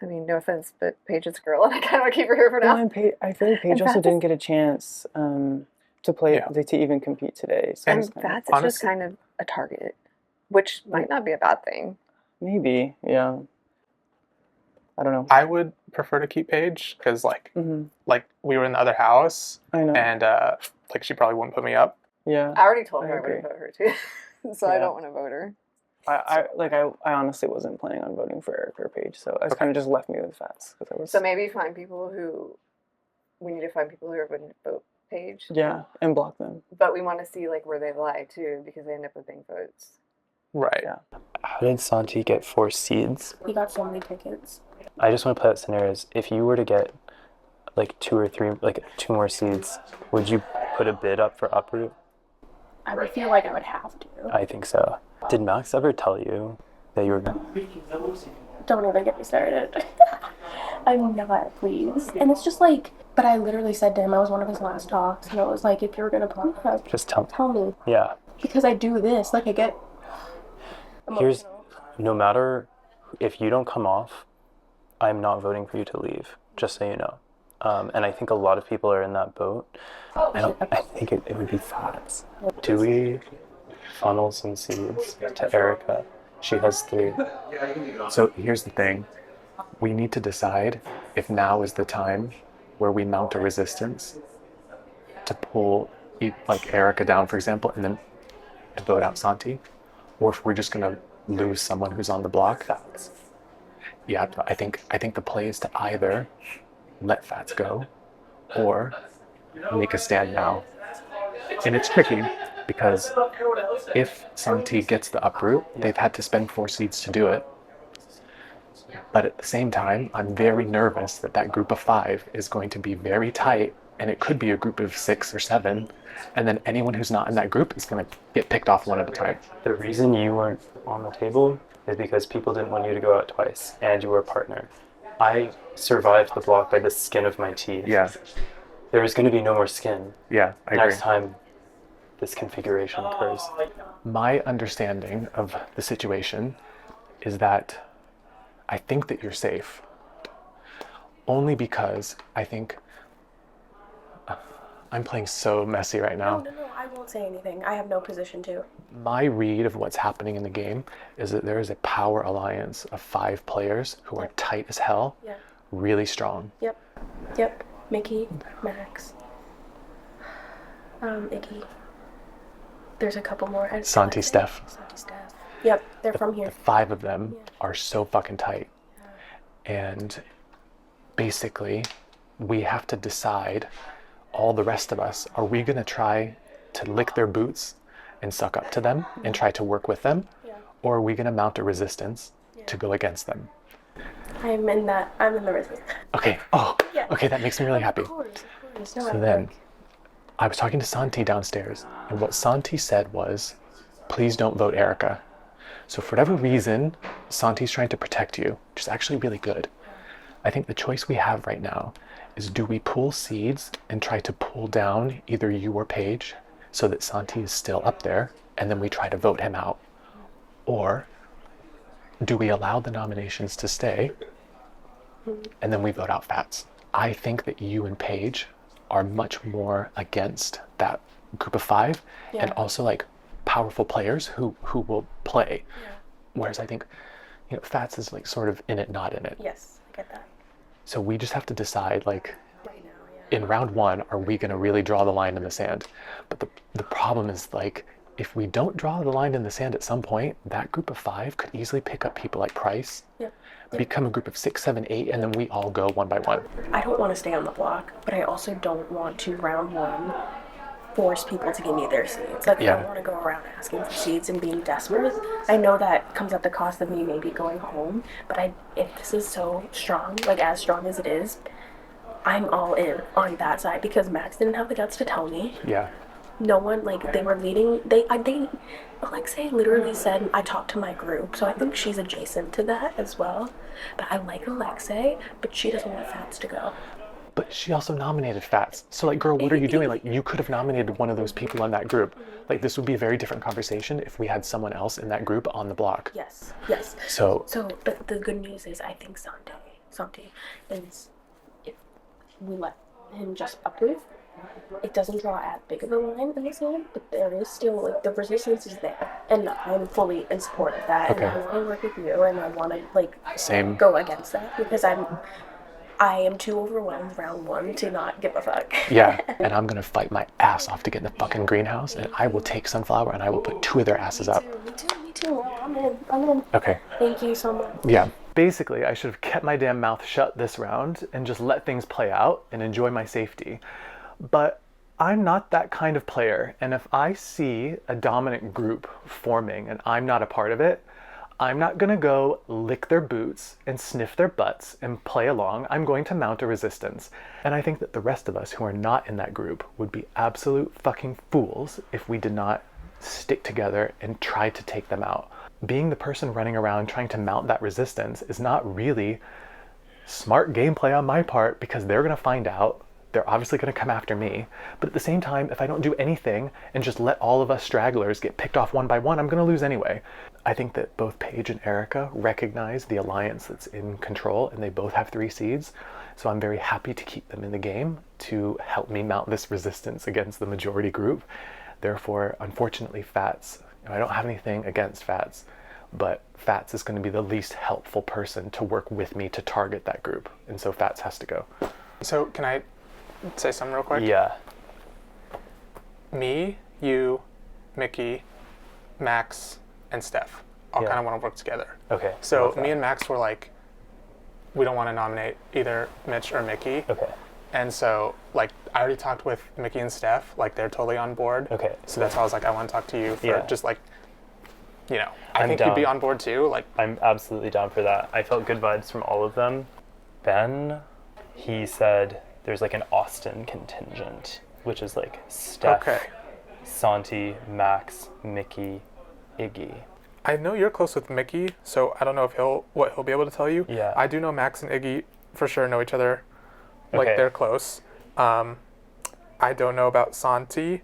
[SPEAKER 10] I mean, no offense, but Paige is a girl, and I kind of want to keep her here for now.
[SPEAKER 18] Well, I feel like Paige also didn't get a chance to play to even compete today. So
[SPEAKER 10] and that's just kind of a target, which might not be a bad thing.
[SPEAKER 18] Maybe, yeah. I don't know.
[SPEAKER 2] I would prefer to keep Paige because like we were in the other house.
[SPEAKER 18] I know.
[SPEAKER 2] And like she probably wouldn't put me up.
[SPEAKER 18] Yeah.
[SPEAKER 10] I already told her I
[SPEAKER 18] agree.
[SPEAKER 10] wouldn't vote her too, so I don't want to vote her.
[SPEAKER 18] I honestly wasn't planning on voting for Eric or Paige, so it kind of just left me with Fats.
[SPEAKER 10] So maybe find people who we need to find people who are going to vote Paige.
[SPEAKER 18] Yeah, and block them.
[SPEAKER 10] But we want to see like where they lie too, because they end up with bank votes.
[SPEAKER 2] Right.
[SPEAKER 18] Yeah.
[SPEAKER 16] How did Santi get 4 seeds?
[SPEAKER 19] He got so many tickets.
[SPEAKER 16] I just want to play out scenarios. If you were to get like 2 or 3, like 2 more seeds, would you put a bid up for Uproot?
[SPEAKER 19] I would feel like I would have to.
[SPEAKER 16] I think so. Did Max ever tell you that you were
[SPEAKER 19] Don't even get me started. I'm not, please. And it's just like, but I literally said to him, I was one of his last talks, and I was like, if you're gonna put up,
[SPEAKER 16] just tell
[SPEAKER 19] me.
[SPEAKER 16] Yeah.
[SPEAKER 19] Because I do this, like I get
[SPEAKER 16] Here's, no matter if you don't come off, I'm not voting for you to leave, just so you know. And I think a lot of people are in that boat. I think it would be Fats. Do we funnel some seeds to Erica? She has 3.
[SPEAKER 15] So here's the thing. We need to decide if now is the time where we mount a resistance to pull like Erica down, for example, and then to vote out Santi, or if we're just gonna lose someone who's on the block. Yeah, I think the play is to either let Fats go or make a stand now. And it's tricky because if Santi gets the uproot, they've had to spend 4 seeds to do it. But at the same time, I'm very nervous that that group of 5 is going to be very tight, and it could be a group of 6 or 7, and then anyone who's not in that group is going to get picked off one at a time.
[SPEAKER 16] The reason you weren't on the table is because people didn't want you to go out twice, and you were a partner. I survived the block by the skin of my teeth.
[SPEAKER 15] Yeah.
[SPEAKER 16] There is going to be no more skin.
[SPEAKER 15] Yeah, I agree.
[SPEAKER 16] Next time this configuration occurs.
[SPEAKER 15] My understanding of the situation is that I think that you're safe. Only because I think I'm playing so messy right now.
[SPEAKER 19] No, I won't say anything. I have no position to.
[SPEAKER 15] My read of what's happening in the game is that there is a power alliance of 5 players who are tight as hell, really strong.
[SPEAKER 19] Yep. Mickey, Max, Iggy. There's a couple more.
[SPEAKER 15] Santi, Steph.
[SPEAKER 19] Yep, they're from here.
[SPEAKER 15] The 5 of them are so fucking tight. And basically, we have to decide, all the rest of us, are we gonna try to lick their boots and suck up to them and try to work with them? Or are we gonna mount a resistance to go against them?
[SPEAKER 19] I'm in the resistance.
[SPEAKER 15] Okay, okay, that makes me really happy.
[SPEAKER 19] Of course. No,
[SPEAKER 15] So then, I was talking to Santi downstairs, and what Santi said was, please don't vote Erica. So for whatever reason, Santi's trying to protect you, which is actually really good. I think the choice we have right now is, do we pull seeds and try to pull down either you or Paige so that Santi is still up there, and then we try to vote him out? Or do we allow the nominations to stay and then we vote out Fats? I think that you and Paige are much more against that group of 5 and also like powerful players who will play. Whereas I think, Fats is like sort of in it, not in it.
[SPEAKER 19] Yes, I get that.
[SPEAKER 15] So we just have to decide, like, in round 1, are we going to really draw the line in the sand? But the problem is, like, if we don't draw the line in the sand at some point, that group of 5 could easily pick up people like Price, become a group of 6, 7, 8, and then we all go one by one.
[SPEAKER 19] I don't want to stay on the block, but I also don't want to, round 1, force people to give me their seeds. Like, I don't want to go around asking for seeds and being desperate. I know that comes at the cost of me maybe going home, but if this is so strong, like as strong as it is, I'm all in on that side, because Max didn't have the guts to tell me. No one, like, they were leading, Alexei literally said, I talked to my group, so I think she's adjacent to that as well. But I like Alexei, but she doesn't want Fats to go.
[SPEAKER 15] But she also nominated Fats. So, like, girl, what are you doing? Like, you could have nominated one of those people in that group. Like, this would be a very different conversation if we had someone else in that group on the block.
[SPEAKER 19] Yes.
[SPEAKER 15] So,
[SPEAKER 19] but the good news is, I think Santi is, if we let him just uproot, it doesn't draw as big of a line in the sand, but there is still, like, the resistance is there. And I'm fully in support of that.
[SPEAKER 15] Okay.
[SPEAKER 19] And I want to work with you, and I want to, like,
[SPEAKER 15] Same.
[SPEAKER 19] go against that because I am too overwhelmed round one to not give a fuck.
[SPEAKER 15] Yeah, and I'm gonna fight my ass off to get in the fucking greenhouse, and I will take Sunflower and I will put 2 of their asses up.
[SPEAKER 19] Me too. I'm in.
[SPEAKER 15] Okay.
[SPEAKER 19] Thank you so much.
[SPEAKER 15] Yeah. Basically, I should have kept my damn mouth shut this round and just let things play out and enjoy my safety. But I'm not that kind of player, and if I see a dominant group forming and I'm not a part of it, I'm not gonna go lick their boots and sniff their butts and play along. I'm going to mount a resistance. And I think that the rest of us who are not in that group would be absolute fucking fools if we did not stick together and try to take them out. Being the person running around trying to mount that resistance is not really smart gameplay on my part, because they're gonna find out. They're obviously going to come after me. But at the same time, if I don't do anything and just let all of us stragglers get picked off one by one, I'm going to lose anyway. I think that both Paige and Erica recognize the alliance that's in control, and they both have 3 seeds. So I'm very happy to keep them in the game to help me mount this resistance against the majority group. Therefore, unfortunately, Fats, I don't have anything against Fats, but Fats is going to be the least helpful person to work with me to target that group. And so Fats has to go.
[SPEAKER 2] So can I say something real quick?
[SPEAKER 16] Yeah.
[SPEAKER 2] Me, you, Mickey, Max, and Steph all kind of want to work together.
[SPEAKER 16] Okay.
[SPEAKER 2] So me and Max were like, we don't want to nominate either Mitch or Mickey.
[SPEAKER 16] Okay.
[SPEAKER 2] And so, like, I already talked with Mickey and Steph. Like, they're totally on board.
[SPEAKER 16] Okay.
[SPEAKER 2] So that's why I was like, I want to talk to you for just like, you know, I
[SPEAKER 16] I'm
[SPEAKER 2] think
[SPEAKER 16] down.
[SPEAKER 2] you'd be on board too. Like,
[SPEAKER 16] I'm absolutely down for that. I felt good vibes from all of them. Ben, he said there's like an Austin contingent, which is like Steph, Santi, Max, Mickey, Iggy.
[SPEAKER 2] I know you're close with Mickey, so I don't know if he'll be able to tell you.
[SPEAKER 16] Yeah.
[SPEAKER 2] I do know Max and Iggy for sure know each other. Like, they're close. I don't know about Santi.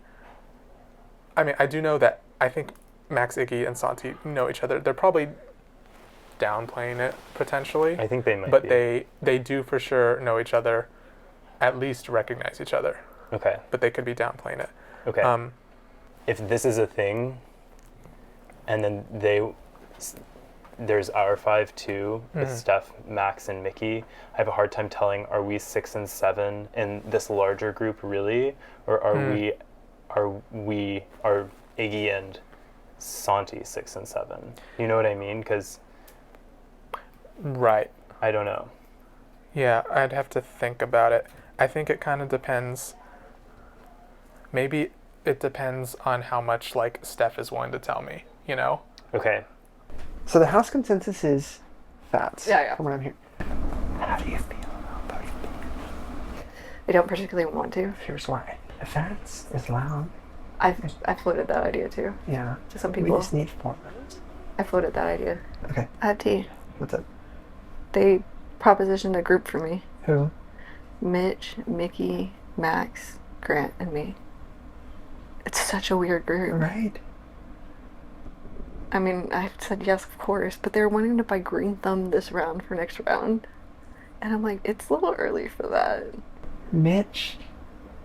[SPEAKER 2] I mean, I do know that I think Max, Iggy, and Santi know each other. They're probably downplaying it potentially.
[SPEAKER 16] I think they might
[SPEAKER 2] but
[SPEAKER 16] be.
[SPEAKER 2] they do for sure know each other, at least recognize each other.
[SPEAKER 16] Okay.
[SPEAKER 2] But they could be downplaying it.
[SPEAKER 16] Okay. If this is a thing, and then there's our 5 too, with Steph, Max, and Mickey, I have a hard time telling, are we 6 and 7 in this larger group really? Or are Iggy and Santi 6 and 7? You know what I mean? Because
[SPEAKER 2] right.
[SPEAKER 16] I don't know.
[SPEAKER 2] Yeah, I'd have to think about it. I think it kind of depends. Maybe it depends on how much, like, Steph is willing to tell me, you know?
[SPEAKER 16] Okay.
[SPEAKER 5] So the house consensus is Fats.
[SPEAKER 13] Yeah.
[SPEAKER 5] From what I'm hearing. How do you feel about both?
[SPEAKER 13] I don't particularly want to.
[SPEAKER 5] Here's why. Fats is loud.
[SPEAKER 13] I've floated that idea too.
[SPEAKER 5] Yeah.
[SPEAKER 13] To some people.
[SPEAKER 5] We just need 4 minutes.
[SPEAKER 13] I floated that idea.
[SPEAKER 5] Okay.
[SPEAKER 13] I have tea.
[SPEAKER 5] What's up?
[SPEAKER 13] They propositioned a group for me.
[SPEAKER 5] Who?
[SPEAKER 13] Mitch, Mickey, Max, Grant, and me. It's such a weird group.
[SPEAKER 5] Right.
[SPEAKER 13] I mean, I said yes, of course, but they're wanting to buy Green Thumb this round for next round. And I'm like, it's a little early for that.
[SPEAKER 5] Mitch,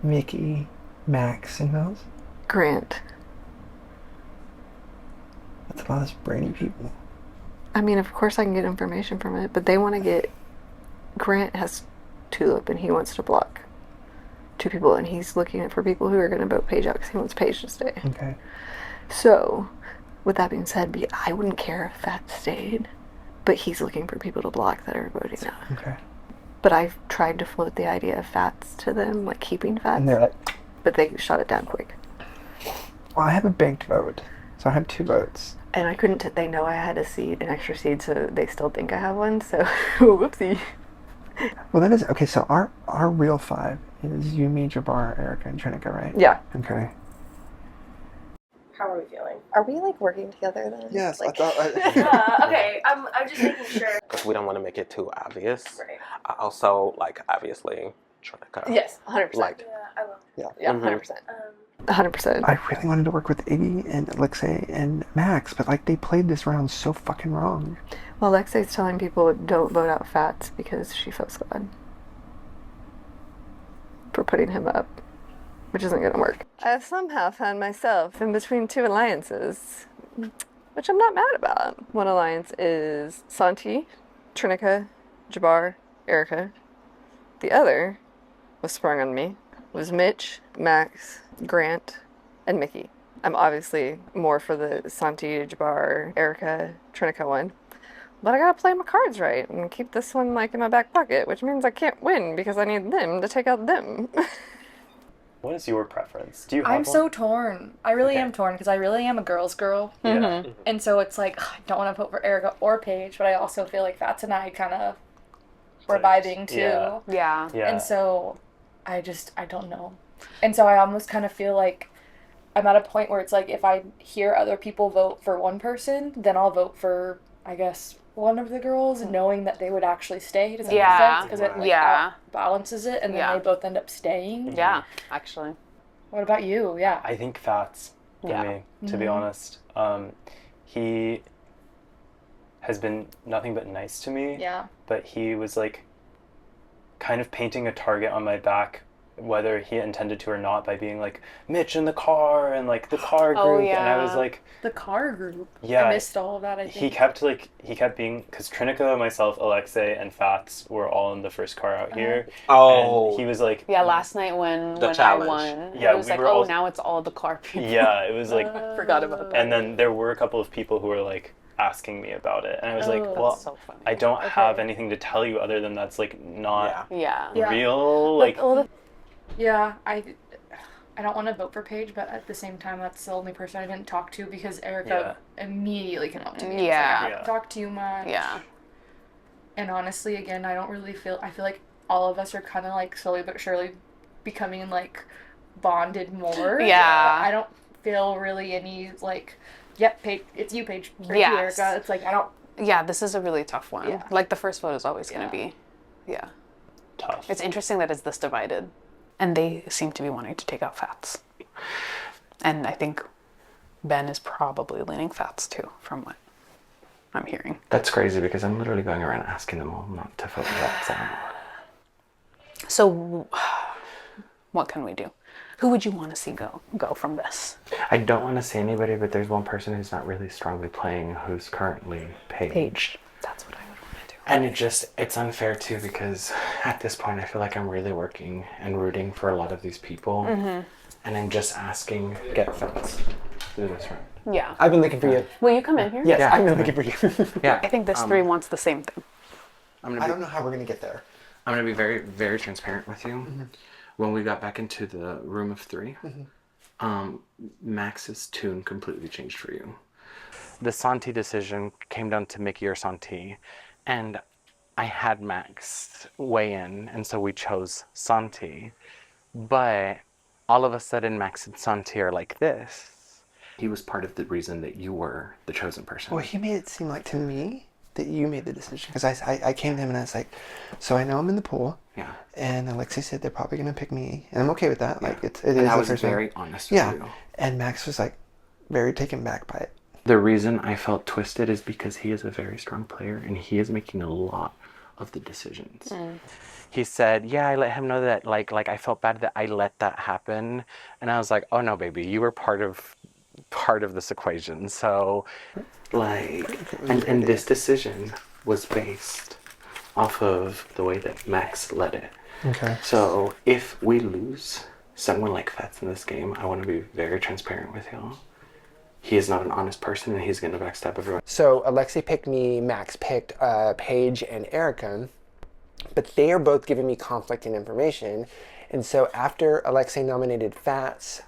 [SPEAKER 5] Mickey, Max, and who else?
[SPEAKER 13] Grant.
[SPEAKER 5] That's a lot of brainy people.
[SPEAKER 13] I mean, of course I can get information from it, but they want to get... Grant has Tulip, and he wants to block 2 people, and he's looking for people who are going to vote Paige out because he wants Paige to stay.
[SPEAKER 5] Okay.
[SPEAKER 13] So, with that being said, I wouldn't care if Fat stayed, but he's looking for people to block that are voting out.
[SPEAKER 5] Okay.
[SPEAKER 13] But I've tried to float the idea of Fats to them, like keeping Fats.
[SPEAKER 5] And they're like...
[SPEAKER 13] But they shot it down quick.
[SPEAKER 5] Well, I have a banked vote, so I have 2 votes.
[SPEAKER 13] And I couldn't, they know I had a seed, an extra seed, so they still think I have one, so whoopsie.
[SPEAKER 5] Well, that is... Okay, so our real 5 is you, me, Jabbar, Erica, and Trinica, right?
[SPEAKER 13] Yeah.
[SPEAKER 5] Okay.
[SPEAKER 19] How are we feeling?
[SPEAKER 13] Are we, like, working together then?
[SPEAKER 5] Yes,
[SPEAKER 13] like...
[SPEAKER 5] I thought...
[SPEAKER 19] Okay, I'm just making sure.
[SPEAKER 3] Because we don't want to make it too obvious.
[SPEAKER 19] Right.
[SPEAKER 3] Also, like, obviously, Trinica.
[SPEAKER 13] Yes, 100%.
[SPEAKER 3] Like,
[SPEAKER 19] I will.
[SPEAKER 13] Yeah, 100%. 100%.
[SPEAKER 5] I really wanted to work with Iggy and Alexei and Max, but, like, they played this round so fucking wrong.
[SPEAKER 13] Well, Alexei's telling people don't vote out Fats because she feels bad for putting him up. which isn't going to work. I've somehow found myself in between two alliances, which I'm not mad about. One alliance is Santi, Trinica, Jabbar, Erica. The other was sprung on me, was Mitch, Max, Grant, and Mickey. I'm obviously more for the Santi, Jabbar, Erica, Trinica one. But I gotta play my cards right and keep this one like in my back pocket, which means I can't win because I need them to take out them.
[SPEAKER 16] What is your preference? Do you have
[SPEAKER 20] I'm
[SPEAKER 16] one?
[SPEAKER 20] so torn. I really am torn because I really am a girl's girl.
[SPEAKER 16] Yeah. Mhm.
[SPEAKER 20] And so it's like, ugh, I don't want to vote for Erica or Paige, but I also feel like Fats and I kind of were vibing too.
[SPEAKER 10] Yeah.
[SPEAKER 20] And so I don't know. And so I almost kind of feel like I'm at a point where it's like if I hear other people vote for one person, then I'll vote for, I guess, one of the girls, knowing that they would actually stay. Does that make sense? Because it like, balances it, and then they both end up staying.
[SPEAKER 10] Yeah, actually.
[SPEAKER 20] What about you? Yeah.
[SPEAKER 16] I think Fats, for me, to be
[SPEAKER 20] Mhm.
[SPEAKER 16] honest. He has been nothing but nice to me.
[SPEAKER 20] Yeah.
[SPEAKER 16] But he was like kind of painting a target on my back, whether he intended to or not, by being like, Mitch in the car and like the car group.
[SPEAKER 20] Oh, yeah.
[SPEAKER 16] And I was like,
[SPEAKER 20] The car group.
[SPEAKER 16] Yeah.
[SPEAKER 20] I missed all of that, I think.
[SPEAKER 16] he kept being, because Trinica, myself, Alexei, and Fats were all in the first car out here.
[SPEAKER 10] Oh.
[SPEAKER 16] And he was like,
[SPEAKER 10] Yeah, last night when
[SPEAKER 16] The
[SPEAKER 10] I
[SPEAKER 16] challenge.
[SPEAKER 10] won,
[SPEAKER 16] Yeah,
[SPEAKER 10] it was
[SPEAKER 16] we
[SPEAKER 10] like,
[SPEAKER 16] were
[SPEAKER 10] oh,
[SPEAKER 16] all-
[SPEAKER 10] now it's all the car people.
[SPEAKER 16] yeah, it was like,
[SPEAKER 10] Forgot about that.
[SPEAKER 16] and then there were a couple of people who were like asking me about it, and I was like,
[SPEAKER 10] Oh,
[SPEAKER 16] well,
[SPEAKER 10] that's so funny.
[SPEAKER 16] I don't have anything to tell you other than that's like not
[SPEAKER 10] Yeah.
[SPEAKER 16] real. Like,
[SPEAKER 20] Yeah, I don't want to vote for Paige, but at the same time, that's the only person I didn't talk to because Erica immediately came up to me. and was
[SPEAKER 10] Yeah.
[SPEAKER 20] like, I haven't talked to you much.
[SPEAKER 10] Yeah.
[SPEAKER 20] And honestly, again, I feel like all of us are kind of like slowly but surely becoming like bonded more.
[SPEAKER 10] Yeah.
[SPEAKER 20] But I don't feel really any like, yep, Paige, it's you, Paige. Or it's you,
[SPEAKER 10] Yes.
[SPEAKER 20] Erica. It's like, I don't.
[SPEAKER 10] Yeah, this is a really tough one.
[SPEAKER 20] Yeah.
[SPEAKER 10] Like the first vote is always going to be,
[SPEAKER 16] tough.
[SPEAKER 10] It's interesting that it's this divided, and they seem to be wanting to take out Fats. And I think Ben is probably leaning Fats too, from what I'm hearing.
[SPEAKER 3] That's crazy because I'm literally going around asking them all not to vote for that sound.
[SPEAKER 10] So, what can we do? Who would you want to see go from this?
[SPEAKER 3] I don't want to say anybody, but there's one person who's not really strongly playing who's currently Paige.
[SPEAKER 10] That's what I would want to do.
[SPEAKER 3] And it's unfair too because at this point I feel like I'm really working and rooting for a lot of these people.
[SPEAKER 10] Mhm.
[SPEAKER 3] And I'm just asking, get Fats through this round.
[SPEAKER 10] Yeah.
[SPEAKER 5] I've been looking for you.
[SPEAKER 10] Will you come in here?
[SPEAKER 5] Yes,
[SPEAKER 3] Yeah.
[SPEAKER 5] I've been looking for you.
[SPEAKER 3] Yeah.
[SPEAKER 10] I think this three wants the same thing.
[SPEAKER 5] I don't know how we're going to get there.
[SPEAKER 3] I'm going to be very, very transparent with you. When we got back into the room of three, Max's tune completely changed for you. The Santi decision came down to Mickey or Santi, and I had Max weigh in, and so we chose Santi. But all of a sudden, Max and Santi are like this. He was part of the reason that you were the chosen person.
[SPEAKER 5] Well, he made it seem like to me that you made the decision. Because I came to him and I was like, so I know I'm in the pool.
[SPEAKER 3] Yeah.
[SPEAKER 5] And Alexei said they're probably going to pick me. And I'm okay with that. Like, it
[SPEAKER 3] And
[SPEAKER 5] is
[SPEAKER 3] I
[SPEAKER 5] the
[SPEAKER 3] was
[SPEAKER 5] first
[SPEAKER 3] very
[SPEAKER 5] one.
[SPEAKER 3] honest with you.
[SPEAKER 5] And Max was like very taken back by it.
[SPEAKER 3] The reason I felt twisted is because he is a very strong player and he is making a lot of the decisions. He said, yeah, I let him know that like I felt bad that I let that happen. And I was like, oh no, baby, you were part of this equation. So and this decision was based off of the way that Max led it.
[SPEAKER 5] Okay.
[SPEAKER 3] So if we lose someone like Fats in this game, I want to be very transparent with y'all. He is not an honest person and he's going to backstab everyone.
[SPEAKER 5] So Alexei picked me, Max picked Paige and Erica, but they are both giving me conflicting information. And so after Alexei nominated Fats,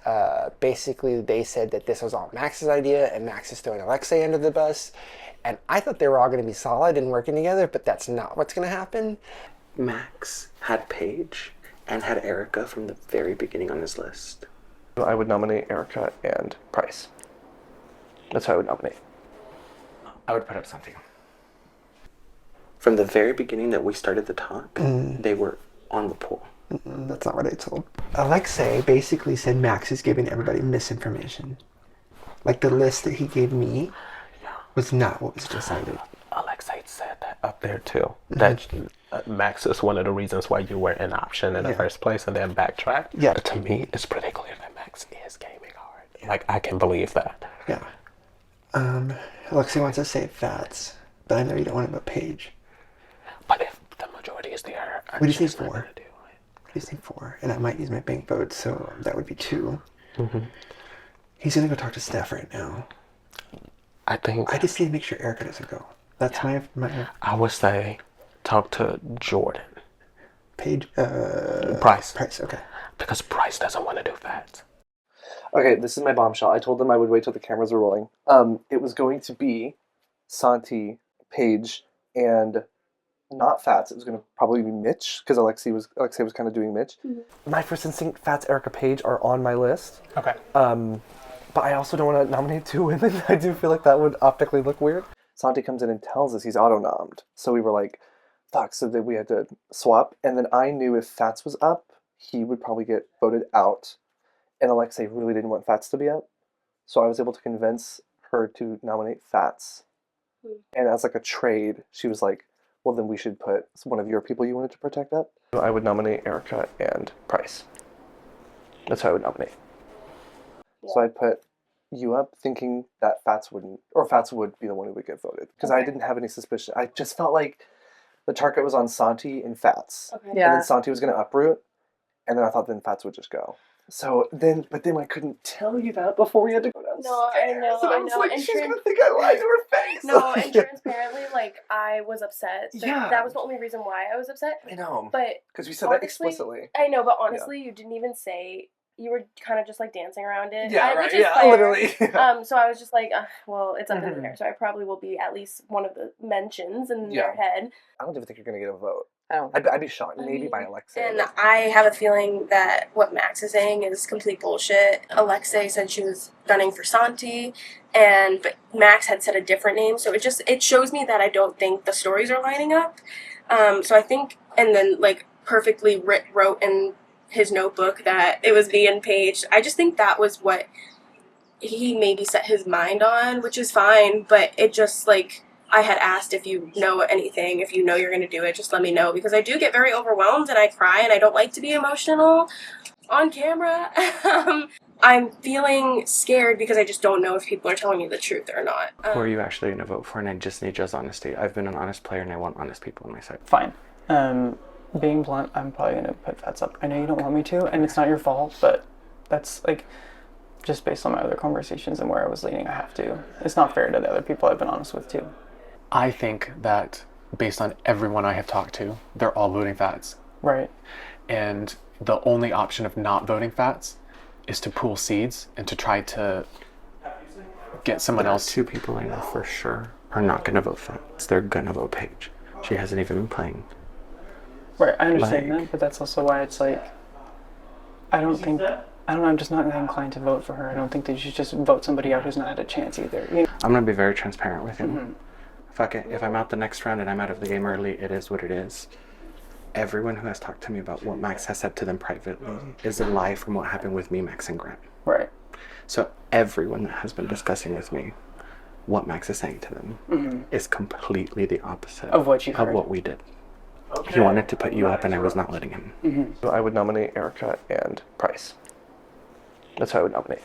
[SPEAKER 5] basically they said that this was all Max's idea and Max is throwing Alexei under the bus. And I thought they were all going to be solid and working together, but that's not what's going to happen.
[SPEAKER 3] Max had Paige and had Erica from the very beginning on his list.
[SPEAKER 4] I would nominate Erica and Price. That's who I would nominate.
[SPEAKER 3] I would put up something. From the very beginning that we started the talk, they were on the pool.
[SPEAKER 5] That's not what I told. Alexei basically said Max is giving everybody misinformation. Like the list that he gave me was not what was decided.
[SPEAKER 15] Alexei said that
[SPEAKER 8] up there too. That Max is one of the reasons why you were an option in the first place, and then backtrack.
[SPEAKER 4] Yeah.
[SPEAKER 8] To me, it's pretty clear that Max is gaming hard. Like, I can believe that.
[SPEAKER 5] Yeah. Alexi wants to save Fats, but I know you don't want to vote Paige.
[SPEAKER 8] But if the majority is there,
[SPEAKER 5] We just need 4. We just need 4, and I might use my bank vote, so that would be 2.
[SPEAKER 8] Mm-hmm.
[SPEAKER 5] He's gonna go talk to Steph right now.
[SPEAKER 8] I
[SPEAKER 5] just need to make sure Erica doesn't go. That's my.
[SPEAKER 8] I would say talk to Jordan.
[SPEAKER 5] Paige.
[SPEAKER 8] Price,
[SPEAKER 5] okay.
[SPEAKER 8] Because Price doesn't want to do that.
[SPEAKER 4] Okay, this is my bombshell. I told them I would wait till the cameras were rolling. It was going to be Santi, Paige, and not Fats. It was going to probably be Mitch, because Alexei was kind of doing Mitch. Mm-hmm. My first instinct, Fats, Erica, Paige are on my list.
[SPEAKER 2] Okay.
[SPEAKER 4] But I also don't want to nominate 2 women. I do feel like that would optically look weird. Santi comes in and tells us he's auto-nommed. So we were like, fuck, so that we had to swap. And then I knew if Fats was up, he would probably get voted out. And Alexei really didn't want Fats to be up. So I was able to convince her to nominate Fats. And as like a trade, she was like, well, then we should put one of your people you wanted to protect up. I would nominate Erica and Price. That's who I would nominate. Yeah. So I'd put you up thinking that Fats wouldn't, or Fats would be the one who would get voted. Because I didn't have any suspicion. I just felt like the target was on Santi and Fats. Okay. Yeah. And then Santi was going to uproot. And then I thought then Fats would just go. So then, but then I couldn't tell you that before we had to go downstairs.
[SPEAKER 19] No, I know,
[SPEAKER 4] so
[SPEAKER 19] I know.
[SPEAKER 4] Like,
[SPEAKER 19] and
[SPEAKER 4] she's gonna think I lied to her face.
[SPEAKER 19] No, and transparently, like, I was upset. That was the only reason why I was upset.
[SPEAKER 4] I know.
[SPEAKER 19] But
[SPEAKER 4] because we said that explicitly.
[SPEAKER 19] I know, but honestly, you didn't even say. You were kind of just like dancing around it.
[SPEAKER 4] Yeah, right.
[SPEAKER 19] Which is
[SPEAKER 4] Yeah,
[SPEAKER 19] fair.
[SPEAKER 4] literally.
[SPEAKER 19] So I was just like, well, it's up in the air. So I probably will be at least one of the mentions in their head.
[SPEAKER 4] I don't even think you're gonna get a vote.
[SPEAKER 19] I don't.
[SPEAKER 4] I'd be shocked, maybe by Alexei.
[SPEAKER 7] And I have a feeling that what Max is saying is complete bullshit. Alexei said she was gunning for Santi, but Max had said a different name. So it shows me that I don't think the stories are lining up. So I think, and then like perfectly wrote in his notebook that it was me and Paige. I just think that was what he maybe set his mind on, which is fine. But it just like. I had asked if you know anything, if you know you're going to do it, just let me know. Because I do get very overwhelmed and I cry and I don't like to be emotional on camera. I'm feeling scared because I just don't know if people are telling me the truth or not.
[SPEAKER 3] Who are you actually going to vote for? And I just need Joe's honesty. I've been an honest player and I want honest people on my side.
[SPEAKER 18] Fine. Being blunt, I'm probably going to put Fats up. I know you don't want me to, and it's not your fault, but that's like... just based on my other conversations and where I was leaning, I have to. It's not fair to the other people I've been honest with too.
[SPEAKER 15] I think that based on everyone I have talked to, they're all voting Fats.
[SPEAKER 18] Right.
[SPEAKER 15] And the only option of not voting Fats is to pool seeds and to try to get someone else.
[SPEAKER 3] 2 people I know for sure are not going to vote Fats. They're going to vote Paige. She hasn't even been playing.
[SPEAKER 18] Right, I understand that, but that's also why it's like, I don't know, I'm just not inclined to vote for her. I don't think that you should just vote somebody out who's not had a chance either. You know?
[SPEAKER 3] I'm going to be very transparent with you. Mm-hmm. Fuck it. If I'm out the next round and I'm out of the game early, it is what it is. Everyone who has talked to me about what Max has said to them privately is a lie from what happened with me, Max, and Grant.
[SPEAKER 18] Right.
[SPEAKER 3] So everyone that has been discussing with me what Max is saying to them is completely the opposite
[SPEAKER 18] of what you heard.
[SPEAKER 3] Of what we did. Okay. He wanted to put you up and I was not letting him.
[SPEAKER 4] Mm-hmm. So I would nominate Erica and Price. That's how I would nominate.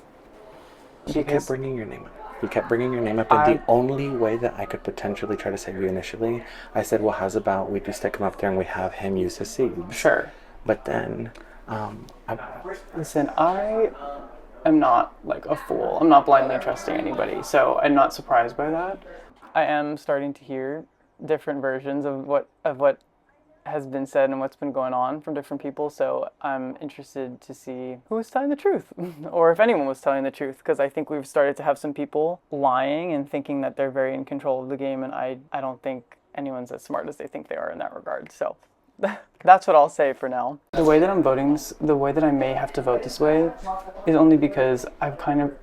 [SPEAKER 3] He kept bringing your name up. He kept bringing your name up, and the only way that I could potentially try to save you initially, I said, well, how's about we just stick him up there and we have him use his seeds?
[SPEAKER 18] Sure.
[SPEAKER 3] But then,
[SPEAKER 18] Listen, I am not like a fool. I'm not blindly trusting anybody, so I'm not surprised by that. I am starting to hear different versions of what has been said and what's been going on from different people, so I'm interested to see who is telling the truth or if anyone was telling the truth, because I think we've started to have some people lying and thinking that they're very in control of the game, and I don't think anyone's as smart as they think they are in that regard. So that's what I'll say for now. The way that I'm voting, the way that I may have to vote this way is only because I've kind of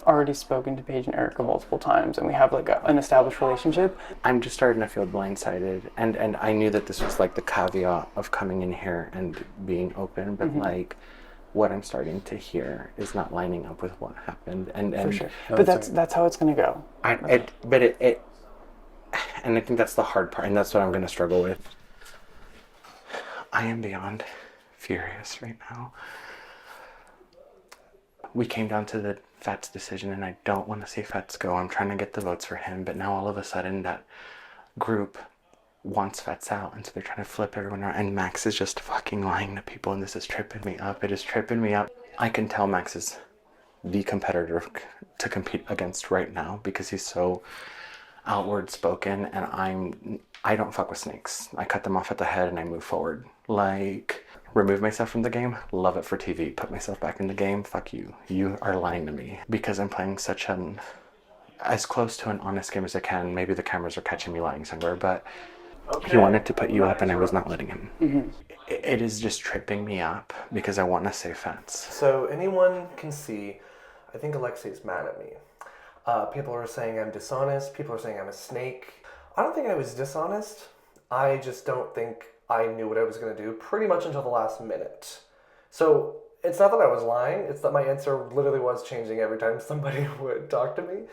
[SPEAKER 18] already spoken to Paige and Erica multiple times, and we have like an established relationship.
[SPEAKER 3] I'm just starting to feel blindsided, and I knew that this was like the caveat of coming in here and being open, but like what I'm starting to hear is not lining up with what happened, and
[SPEAKER 18] for sure. But that's how it's gonna go.
[SPEAKER 3] And I think that's the hard part, and that's what I'm going to struggle with. I am beyond furious right now. We came down to the Fats decision, and I don't want to see Fats go. I'm trying to get the votes for him, but now all of a sudden that group wants Fats out, and so they're trying to flip everyone around, and Max is just fucking lying to people, and this is tripping me up. It is tripping me up. I can tell Max is the competitor to compete against right now because he's so outward spoken, and I don't fuck with snakes. I cut them off at the head and I move forward. Like, remove myself from the game, love it for TV. Put myself back in the game, fuck you. You are lying to me. Because I'm playing such as close to an honest game as I can. Maybe the cameras are catching me lying somewhere, but he wanted to put you up and I was not letting him.
[SPEAKER 4] Mm-hmm.
[SPEAKER 3] It is just tripping me up because I want to say Fats.
[SPEAKER 4] So anyone can see, I think Alexei's mad at me. People are saying I'm dishonest. People are saying I'm a snake. I don't think I was dishonest. I just don't think I knew what I was going to do pretty much until the last minute. So it's not that I was lying. It's that my answer literally was changing every time somebody would talk to me.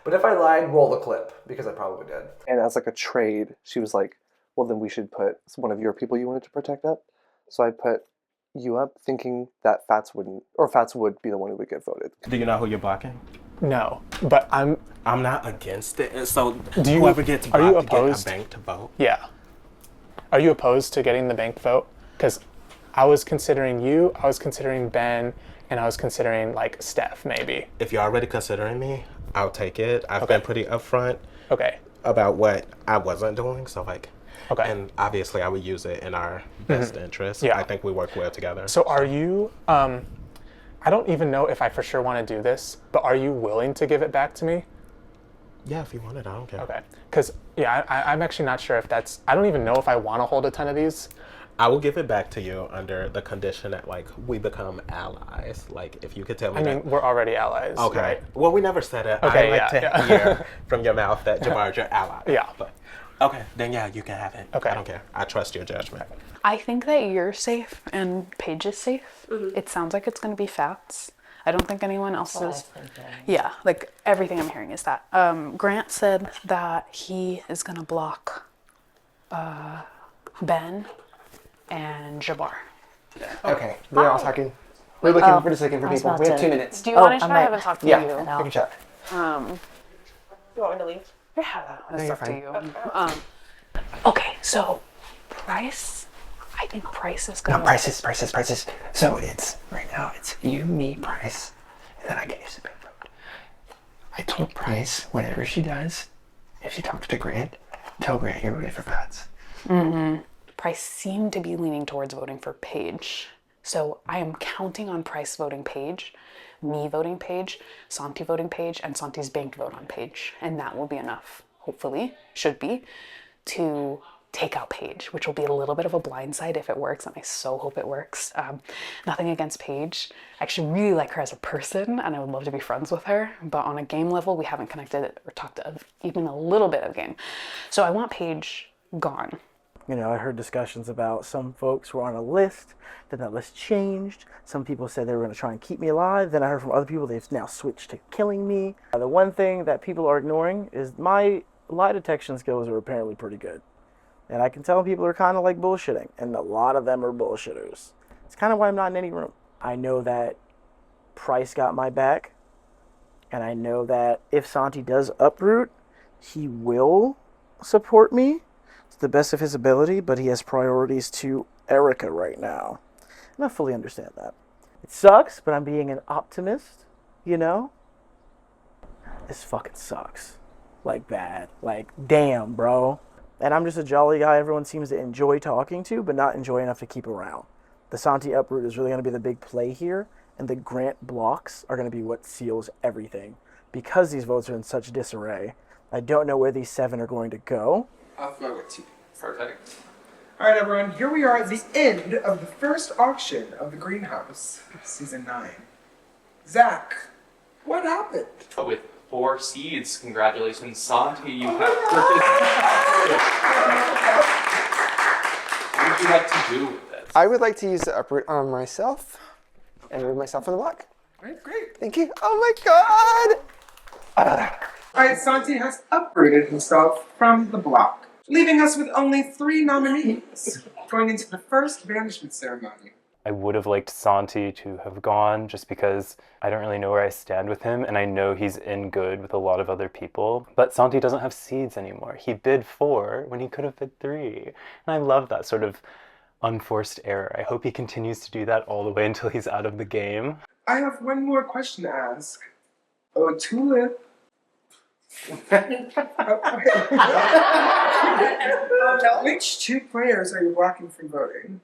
[SPEAKER 4] But if I lied, roll the clip, because I probably did.
[SPEAKER 21] And as like a trade, she was like, well, then we should put one of your people you wanted to protect up. So I put you up thinking that Fats would be the one who would get voted.
[SPEAKER 22] Do you know who you're blocking?
[SPEAKER 12] No, but I'm
[SPEAKER 22] not against it. So
[SPEAKER 12] do you,
[SPEAKER 22] whoever gets blocked
[SPEAKER 12] are you
[SPEAKER 22] to
[SPEAKER 12] opposed
[SPEAKER 22] get a bank to vote?
[SPEAKER 12] Yeah. Are you opposed to getting the bank vote? Because I was considering you, I was considering Ben, and I was considering like Steph maybe.
[SPEAKER 22] If you're already considering me, I'll take it. I've been pretty upfront about what I wasn't doing. So like, and obviously I would use it in our best interest.
[SPEAKER 12] Yeah.
[SPEAKER 22] I think we work well together.
[SPEAKER 12] So are you, I don't even know if I for sure want to do this, but are you willing to give it back to me?
[SPEAKER 22] Yeah, if you want it, I don't care.
[SPEAKER 12] Okay. Because, yeah, I'm actually not sure if that's, I don't even know if I want to hold a ton of these.
[SPEAKER 22] I will give it back to you under the condition that, like, we become allies. Like, if you could tell me
[SPEAKER 12] I mean, we're already allies.
[SPEAKER 22] Okay.
[SPEAKER 12] Right?
[SPEAKER 22] Well, we never said it.
[SPEAKER 12] Okay,
[SPEAKER 22] I like to hear from your mouth that Javar's your ally.
[SPEAKER 12] Yeah.
[SPEAKER 22] But, okay, then yeah, you can have it.
[SPEAKER 12] Okay.
[SPEAKER 22] I don't care. I trust your judgment.
[SPEAKER 10] I think that you're safe and Paige is safe.
[SPEAKER 7] Mm-hmm.
[SPEAKER 10] It sounds like it's going to be Fats. I don't think anyone else is. Yeah, like everything I'm hearing is that. Grant said that he is going to block Ben and Jabbar.
[SPEAKER 5] Okay, we're all talking. We're just looking for people. We have 2 minutes.
[SPEAKER 10] Do you want to try? I haven't talked to you.
[SPEAKER 5] Yeah, we can chat.
[SPEAKER 7] You want me to leave?
[SPEAKER 10] Yeah, that's
[SPEAKER 5] you're
[SPEAKER 10] up to
[SPEAKER 5] fine.
[SPEAKER 10] you. Okay, so Price. I think Price is gonna.
[SPEAKER 5] No, prices. So it's right now. It's you, me, Price, and then I get you some info. I told Price whatever she does, if she talks to Grant, tell Grant you're voting for Fats.
[SPEAKER 10] Mm-hmm. Price seemed to be leaning towards voting for Paige, so I am counting on Price voting Paige, me voting Paige, Santi voting Paige, and Santi's banked vote on Paige, and that will be enough. Hopefully, should be, to take out Paige, which will be a little bit of a blindside if it works, and I so hope it works. Nothing against Paige. I actually really like her as a person, and I would love to be friends with her, but on a game level, we haven't connected or talked of even a little bit of game. So I want Paige gone.
[SPEAKER 12] You know, I heard discussions about some folks were on a list, then that list changed. Some people said they were going to try and keep me alive. Then I heard from other people they've now switched to killing me. The one thing that people are ignoring is my lie detection skills are apparently pretty good. And I can tell people are kind of like bullshitting, and a lot of them are bullshitters. It's kind of why I'm not in any room. I know that Price got my back, and I know that if Santi does uproot, he will support me to the best of his ability, but he has priorities to Erica right now. And I fully understand that. It sucks, but I'm being an optimist, you know? This fucking sucks. Like bad. Like, damn, bro. And I'm just a jolly guy everyone seems to enjoy talking to, but not enjoy enough to keep around. The Santi uproot is really going to be the big play here, and the Grant blocks are going to be what seals everything. Because these votes are in such disarray, I don't know where these 7 are going to go.
[SPEAKER 1] I'll go with 2.
[SPEAKER 9] Perfect.
[SPEAKER 1] All right, everyone, here we are at the end of the first auction of the Greenhouse, Season 9. Zach, what happened?
[SPEAKER 9] With 4 seeds, congratulations, Santi. You have purchased. What would you like to do with it?
[SPEAKER 5] I would like to use the uproot on myself and remove myself from the block.
[SPEAKER 1] All right, great.
[SPEAKER 5] Thank you. Oh my god!
[SPEAKER 1] Alright, Santi has uprooted himself from the block, leaving us with only 3 nominees going into the first banishment ceremony.
[SPEAKER 16] I would have liked Santi to have gone just because I don't really know where I stand with him, and I know he's in good with a lot of other people. But Santi doesn't have seeds anymore. He bid 4 when he could have bid 3. And I love that sort of unforced error. I hope he continues to do that all the way until he's out of the game.
[SPEAKER 1] I have one more question to ask. Oh, Tulip. Which 2 players are you blocking from voting?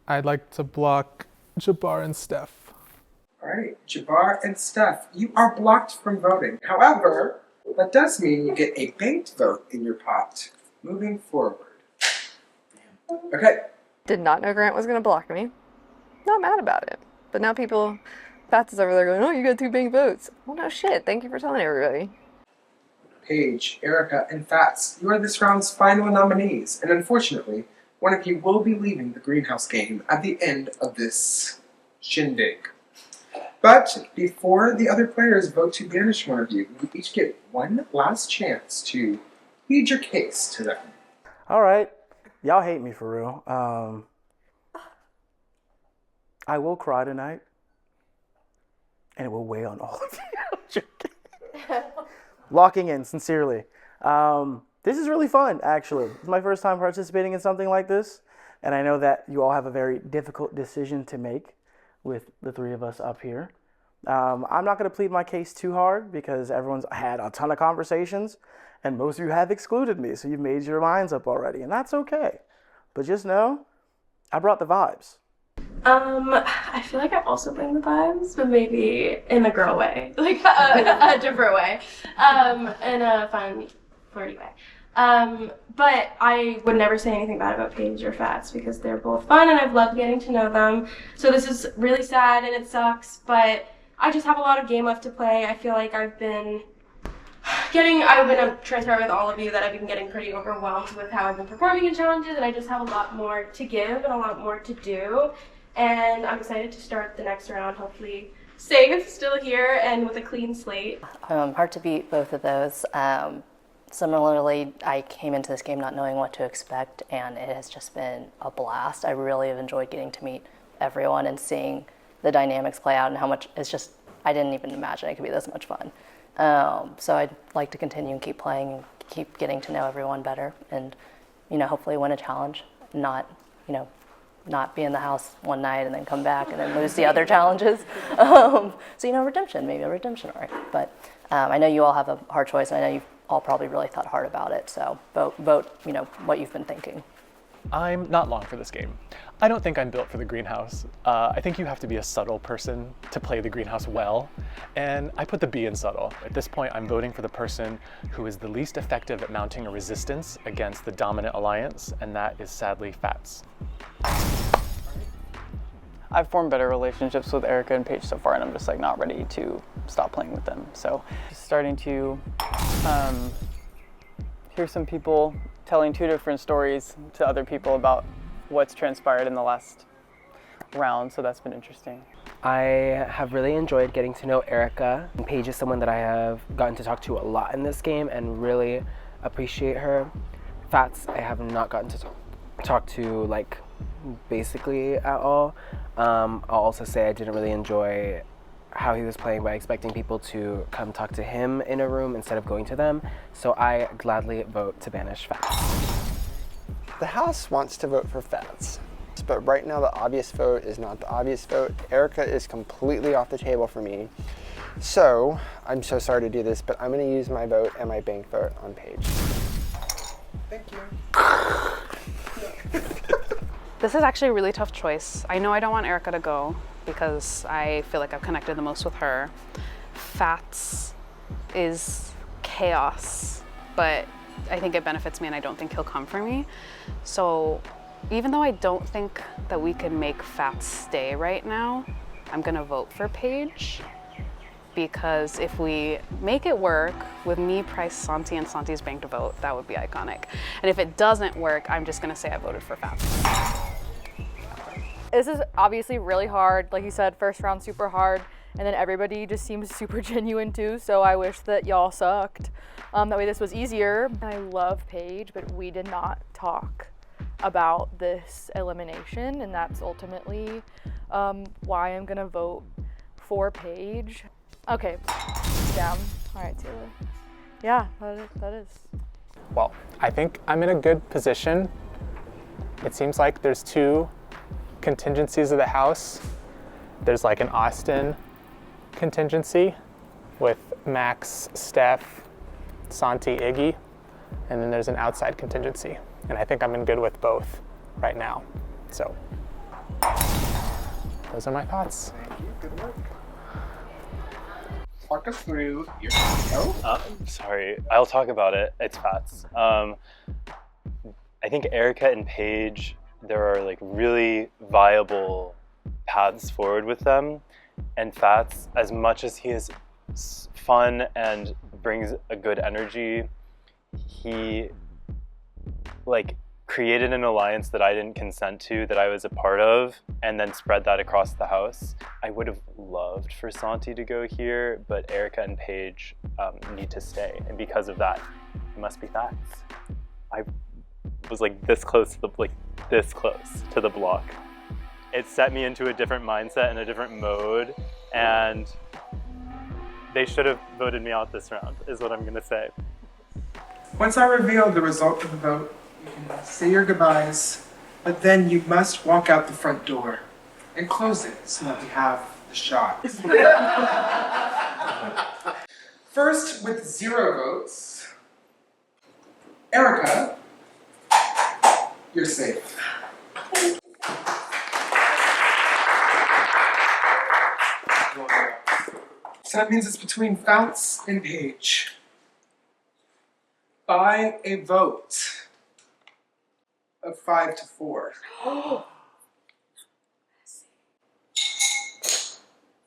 [SPEAKER 2] I'd like to block Jabbar and Steph.
[SPEAKER 1] Alright, Jabbar and Steph, you are blocked from voting. However, that does mean you get a banked vote in your pot moving forward. Okay.
[SPEAKER 13] Did not know Grant was going to block me. Not mad about it. But now Fats is over there going, oh, you got 2 banked votes. Well, no shit. Thank you for telling everybody.
[SPEAKER 1] Paige, Erica, and Fats, you are this round's final nominees, and unfortunately, one of you will be leaving the greenhouse game at the end of this shindig. But before the other players vote to banish one of you, you each get one last chance to plead your case to them.
[SPEAKER 12] All right. Y'all hate me for real. I will cry tonight, and it will weigh on all of you. Locking in, sincerely. This is really fun, actually. It's my first time participating in something like this, and I know that you all have a very difficult decision to make with the 3 of us up here. I'm not going to plead my case too hard because everyone's had a ton of conversations, and most of you have excluded me, so you've made your minds up already, and that's okay. But just know, I brought the vibes.
[SPEAKER 7] I feel like I also bring the vibes, but maybe in a girl way, like a different way, in a fun, flirty way. But I would never say anything bad about Paige or Fats because they're both fun and I've loved getting to know them. So this is really sad and it sucks, but I just have a lot of game left to play. I feel like I've been transparent with all of you that I've been getting pretty overwhelmed with how I've been performing in challenges, and I just have a lot more to give and a lot more to do. And I'm excited to start the next round, hopefully safe, still here, and with a clean slate.
[SPEAKER 11] Hard to beat both of those. Similarly, I came into this game not knowing what to expect, and it has just been a blast. I really have enjoyed getting to meet everyone and seeing the dynamics play out and how much it's just, I didn't even imagine it could be this much fun. So I'd like to continue and keep playing and keep getting to know everyone better and, hopefully win a challenge, not be in the house one night and then come back and then lose the other challenges. Redemption, maybe a redemption arc. But I know you all have a hard choice, and I know you've all probably really thought hard about it. So vote, what you've been thinking.
[SPEAKER 15] I'm not long for this game. I don't think I'm built for the greenhouse. I think you have to be a subtle person to play the greenhouse well, and I put the B in subtle. At this point, I'm voting for the person who is the least effective at mounting a resistance against the dominant alliance, and that is sadly Fats.
[SPEAKER 18] I've formed better relationships with Erica and Paige so far, and I'm just not ready to stop playing with them. So starting to hear some people telling 2 different stories to other people about what's transpired in the last round, so that's been interesting.
[SPEAKER 6] I have really enjoyed getting to know Erica. Paige is someone that I have gotten to talk to a lot in this game and really appreciate her. Fats, I have not gotten to talk to basically at all. I'll also say I didn't really enjoy how he was playing by expecting people to come talk to him in a room instead of going to them, so I gladly vote to banish Fats.
[SPEAKER 5] The House wants to vote for Fats, but right now the obvious vote is not the obvious vote. Erica is completely off the table for me, so I'm so sorry to do this, but I'm going to use my vote and my bank vote on Paige.
[SPEAKER 1] Thank you.
[SPEAKER 10] This is actually a really tough choice. I know I don't want Erica to go because I feel like I've connected the most with her. Fats is chaos, but I think it benefits me and I don't think he'll come for me. So even though I don't think that we can make Fats stay right now, I'm gonna vote for Paige, because if we make it work with me, Price, Santi, and Santi's banked vote, that would be iconic. And if it doesn't work, I'm just gonna say I voted for Fats.
[SPEAKER 17] This is obviously really hard. Like you said, first round super hard.
[SPEAKER 14] and then everybody just seems super genuine too, so I wish that y'all sucked. That way this was easier. I love Paige, but we did not talk about this elimination, and that's ultimately why I'm gonna vote for Paige. Okay, down. All right, Taylor. Yeah, that is.
[SPEAKER 2] Well, I think I'm in a good position. It seems like there's 2 contingencies of the house. There's like an Austin contingency with Max, Steph, Santi, Iggy, and then there's an outside contingency. And I think I'm in good with both right now. So those are my thoughts.
[SPEAKER 1] Thank you, good work. Walk us through your show.
[SPEAKER 16] Sorry, I'll talk about it. It's Fats. I think Erica and Paige, there are like really viable paths forward with them. And Fats, as much as he is fun and brings a good energy, he like created an alliance that I didn't consent to, that I was a part of, and then spread that across the house. I would have loved for Santi to go here, but Erica and Paige need to stay, and because of that, it must be Fats. I was like this close to the block. It set me into a different mindset and a different mode, and they should have voted me out this round, is what I'm gonna say.
[SPEAKER 1] Once I reveal the result of the vote, you can say your goodbyes, but then you must walk out the front door and close it so that we have the shot. First, with 0 votes, Erica, you're safe. So that means it's between Fouts and Paige. By a vote of 5 to 4.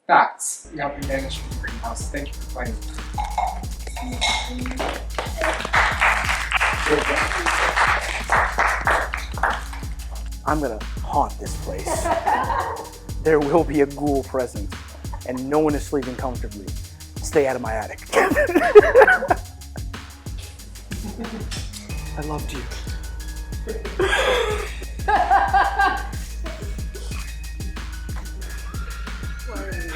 [SPEAKER 1] Fats, you helped me manage the greenhouse. Thank you for playing.
[SPEAKER 12] I'm gonna haunt this place. There will be a ghoul present, and no one is sleeping comfortably. Stay out of my attic. I loved you.
[SPEAKER 13] Why are you